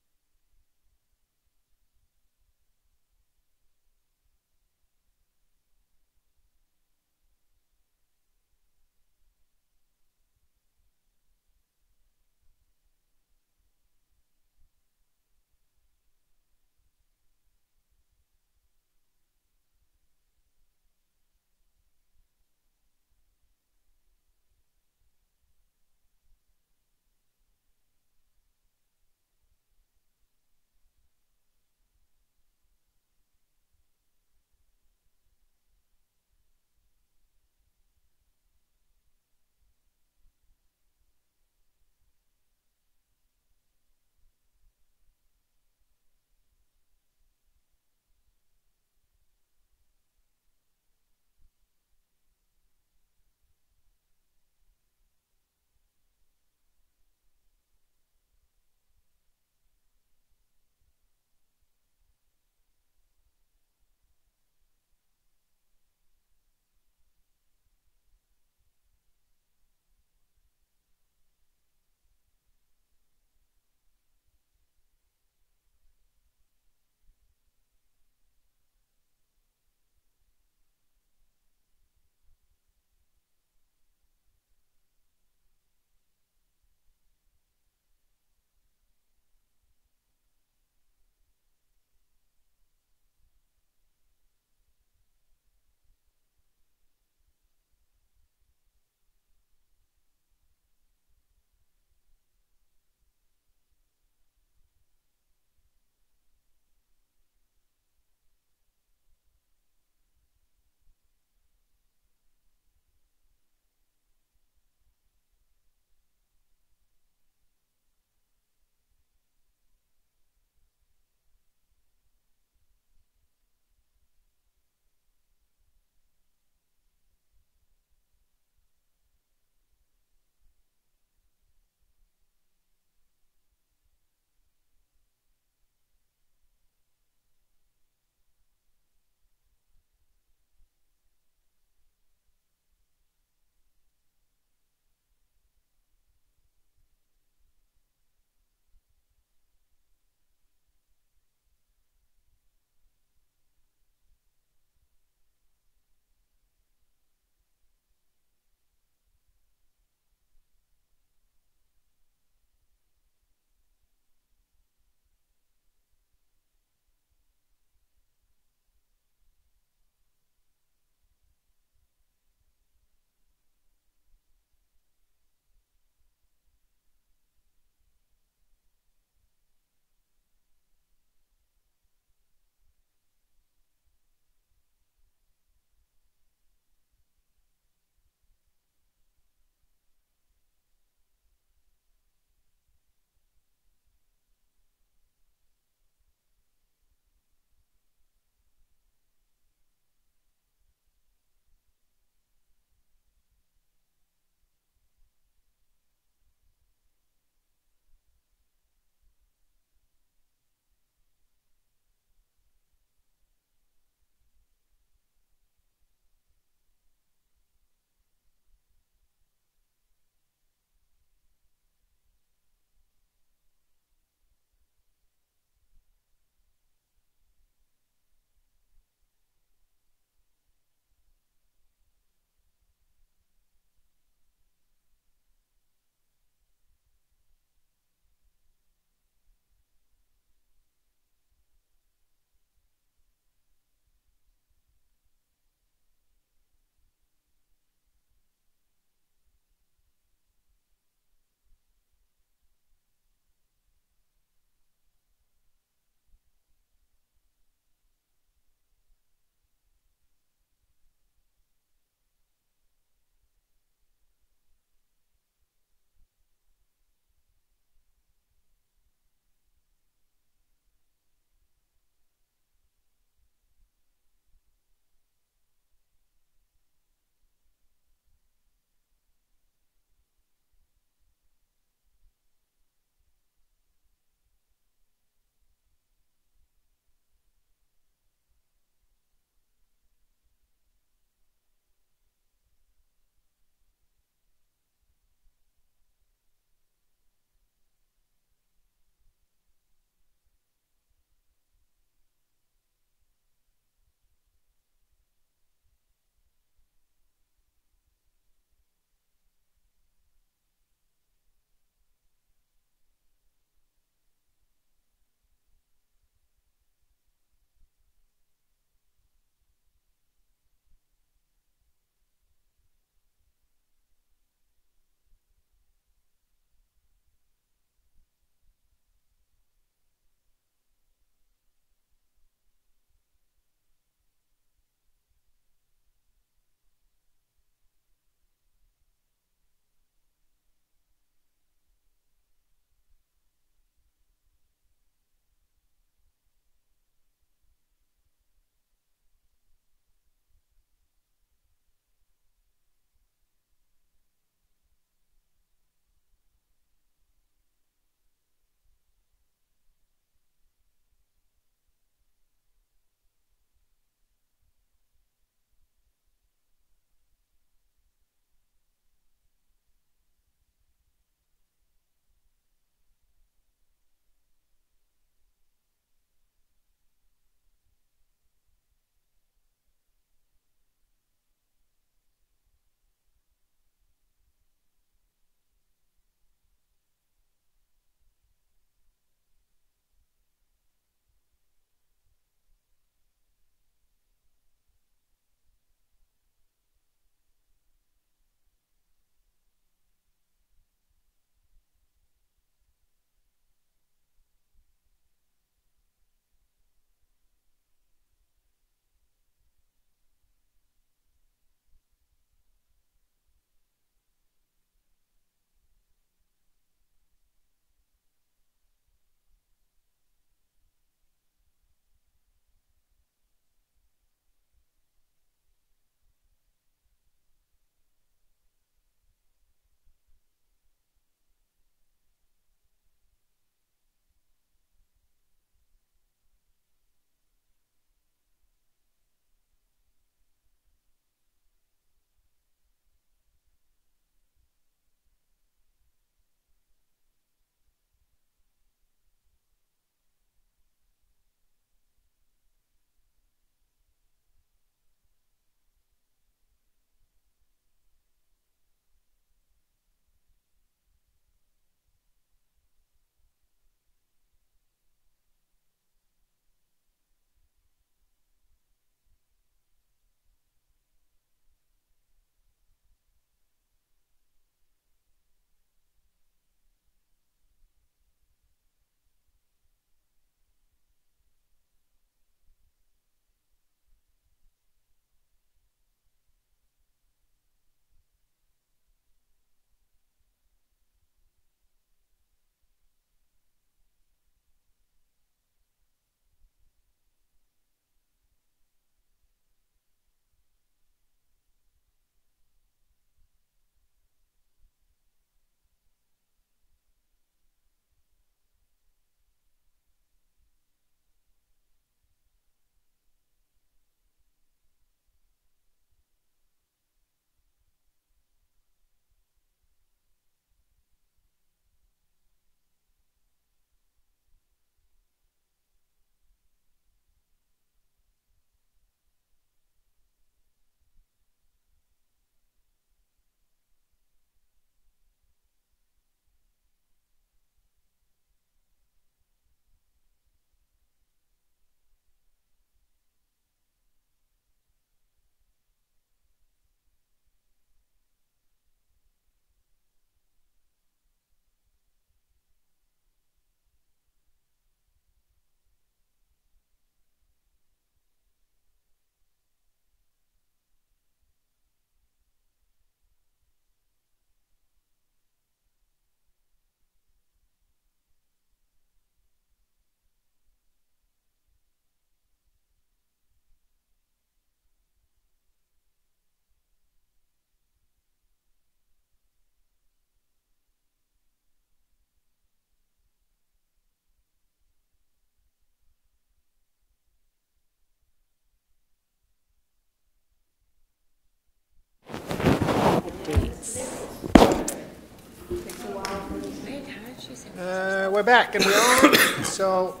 We're back, and we're on. So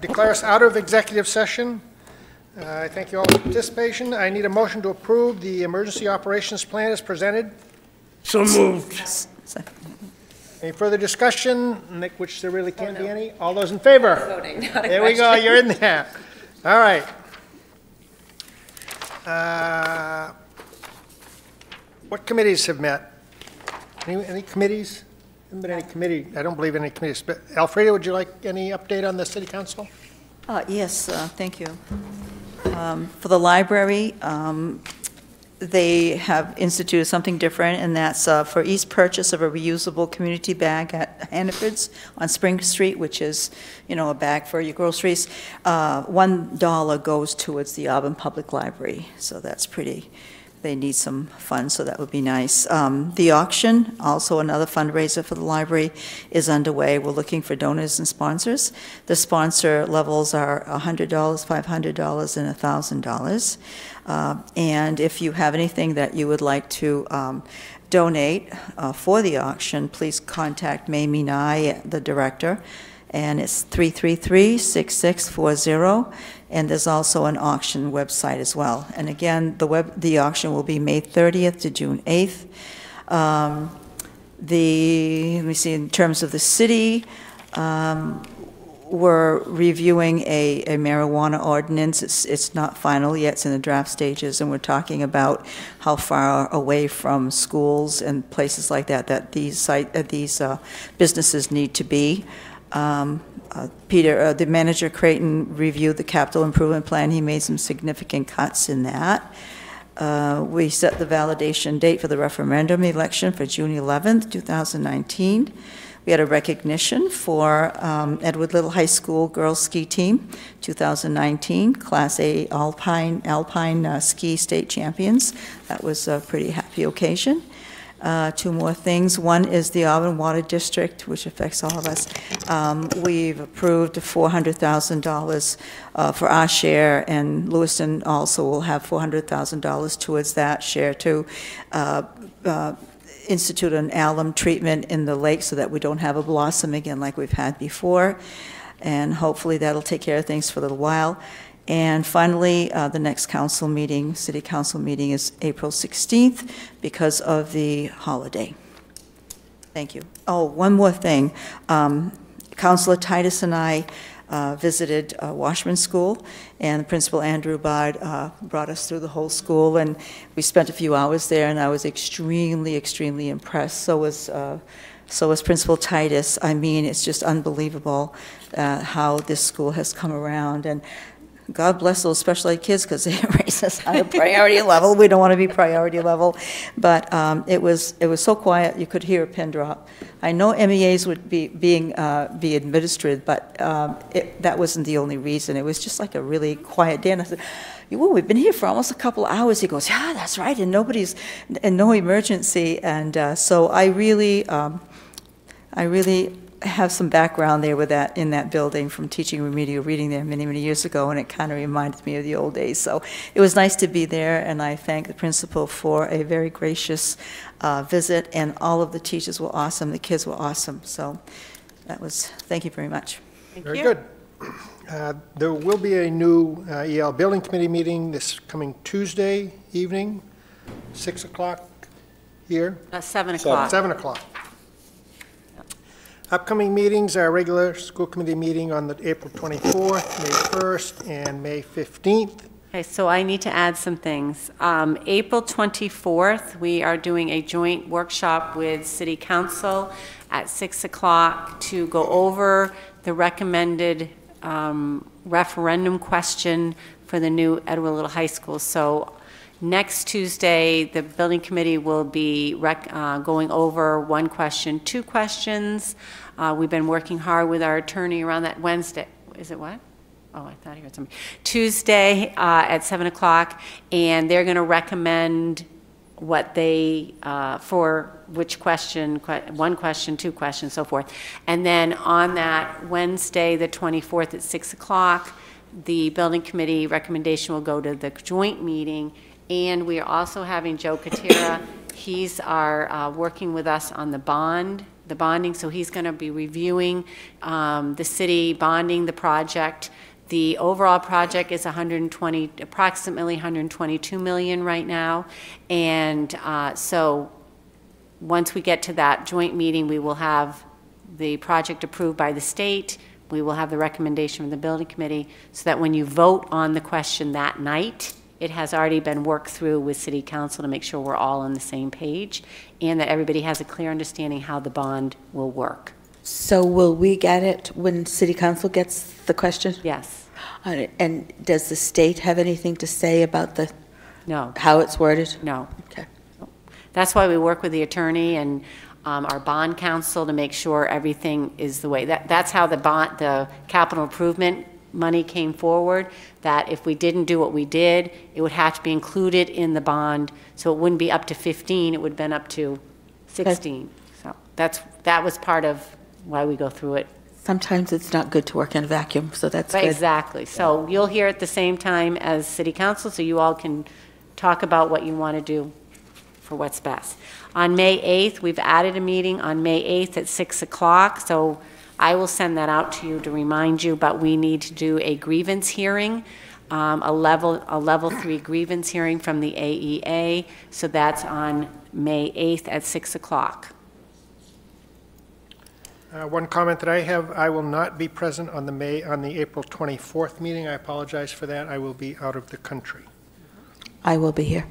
declare us out of executive session. I thank you all for your participation. I need a motion to approve the emergency operations plan as presented. So moved. Any further discussion, Nick, which there really can't be any? All those in favor? Voting, not a There we go, you're in there. All right. What committees have met? Any committees? Haven't been any committee, I don't believe any committees. But Alfreda, would you like any update on the city council? Yes, thank you. For the library, they have instituted something different, and that's for each purchase of a reusable community bag at Hannaford's on Spring Street, which is, a bag for your groceries, $1 goes towards the Auburn Public Library. So that's pretty, they need some funds, so that would be nice. The auction, also another fundraiser for the library, is underway. We're looking for donors and sponsors. The sponsor levels are $100, $500, and $1,000. And if you have anything that you would like to donate for the auction, please contact Mamie Nye, the director, and it's 333-6640. And there's also an auction website as well. And again, the auction will be May 30th to June 8th. Let me see, in terms of the city, we're reviewing a marijuana ordinance. It's not final yet, it's in the draft stages, and we're talking about how far away from schools and places like that these businesses need to be. Peter, the manager Creighton reviewed the capital improvement plan. He made some significant cuts in that. We set the validation date for the referendum election for June 11th, 2019. We had a recognition for Edward Little High School girls ski team, 2019, Class A Alpine ski state champions. That was a pretty happy occasion. Two more things. One is the Auburn Water District, which affects all of us. We've approved $400,000 for our share, and Lewiston also will have $400,000 towards that share to institute an alum treatment in the lake so that we don't have a blossom again like we've had before. And hopefully that'll take care of things for a little while. And finally, the next council meeting, city council meeting, is April 16th because of the holiday. Thank you. Oh, one more thing. Councilor Titus and I visited Washburn School, and Principal Andrew Bard brought us through the whole school, and we spent a few hours there, and I was extremely, extremely impressed. So was Principal Titus. I mean, it's just unbelievable how this school has come around, and God bless those special ed kids because they raise us on a priority level. We don't want to be priority level, but it was so quiet you could hear a pin drop. I know MEAs would be administered, but that wasn't the only reason. It was just like a really quiet day, and I said, "Well, we've been here for almost a couple of hours." He goes, "Yeah, that's right, and no emergency," and so I really have some background there with that in that building from teaching remedial reading there many, many years ago, and it kind of reminded me of the old days. So it was nice to be there, and I thank the principal for a very gracious visit, and all of the teachers were awesome. The kids were awesome. So thank you very much. Very good. There will be a new EL Building Committee meeting this coming Tuesday evening, 6 o'clock here. 7 o'clock. 7 o'clock. Upcoming meetings are regular school committee meeting on the April 24th, May 1st, and May 15th. Okay, so I need to add some things. April 24th, we are doing a joint workshop with City Council at 6 o'clock to go over the recommended referendum question for the new Edward Little High School. So next Tuesday, the building committee will be going over one question, two questions. We've been working hard with our attorney around that Wednesday. Is it what? Oh, I thought I heard something. Tuesday at 7 o'clock, and they're going to recommend what they, for which question, one question, two questions, so forth. And then on that Wednesday, the 24th at 6 o'clock, the building committee recommendation will go to the joint meeting. And we are also having Joe Katira. He's working with us on the bond the bonding, so he's going to be reviewing the city bonding the project. The overall project is approximately 122 million right now, and so once we get to that joint meeting, we will have the project approved by the state. We will have the recommendation from the building committee, so that when you vote on the question that night, it has already been worked through with city council to make sure we're all on the same page, and that everybody has a clear understanding how the bond will work. So will we get it when city council gets the question? Yes. And does the state have anything to say about the, No. how it's worded? No. Okay. That's why we work with the attorney and our bond counsel to make sure everything is the way. That's how the capital improvement money came forward, that if we didn't do what we did, it would have to be included in the bond, so it wouldn't be up to 15, it would have been up to 16. So that was part of why we go through it. Sometimes it's not good to work in a vacuum, so that's Right, good. exactly. So you'll hear at the same time as city council, so you all can talk about what you want to do for what's best. On May 8th, we've added a meeting on May 8th at 6 o'clock, so I will send that out to you to remind you, but we need to do a grievance hearing, a level 3 grievance hearing from the AEA, so that's on May 8th at 6 o'clock. One comment that I have, I will not be present on the April 24th meeting. I apologize for that. I will be out of the country. I will be here.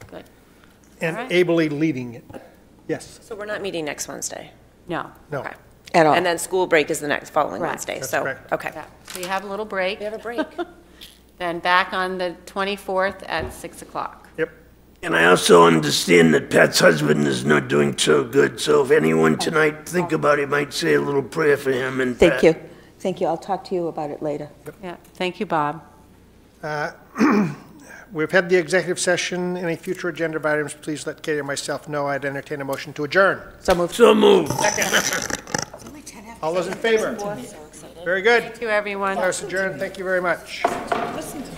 Good. And All right. ably leading it. Yes. So we're not meeting next Wednesday? No. No. Okay. At all. And then school break is the next following Correct. Wednesday, That's so, correct. okay. Yeah. So you have a little break. We have a break. Then back on the 24th at 6 o'clock. Yep. And I also understand that Pat's husband is not doing so good, so if anyone tonight think about it, might say a little prayer for him and Pat. Thank you. Thank you. I'll talk to you about it later. Yeah, thank you, Bob. We've had the executive session. Any future agenda items, please let Katie or myself know. I'd entertain a motion to adjourn. So moved. So moved. All those in favor? Very good. Thank you, everyone. House adjourned. Thank you very much. Listen to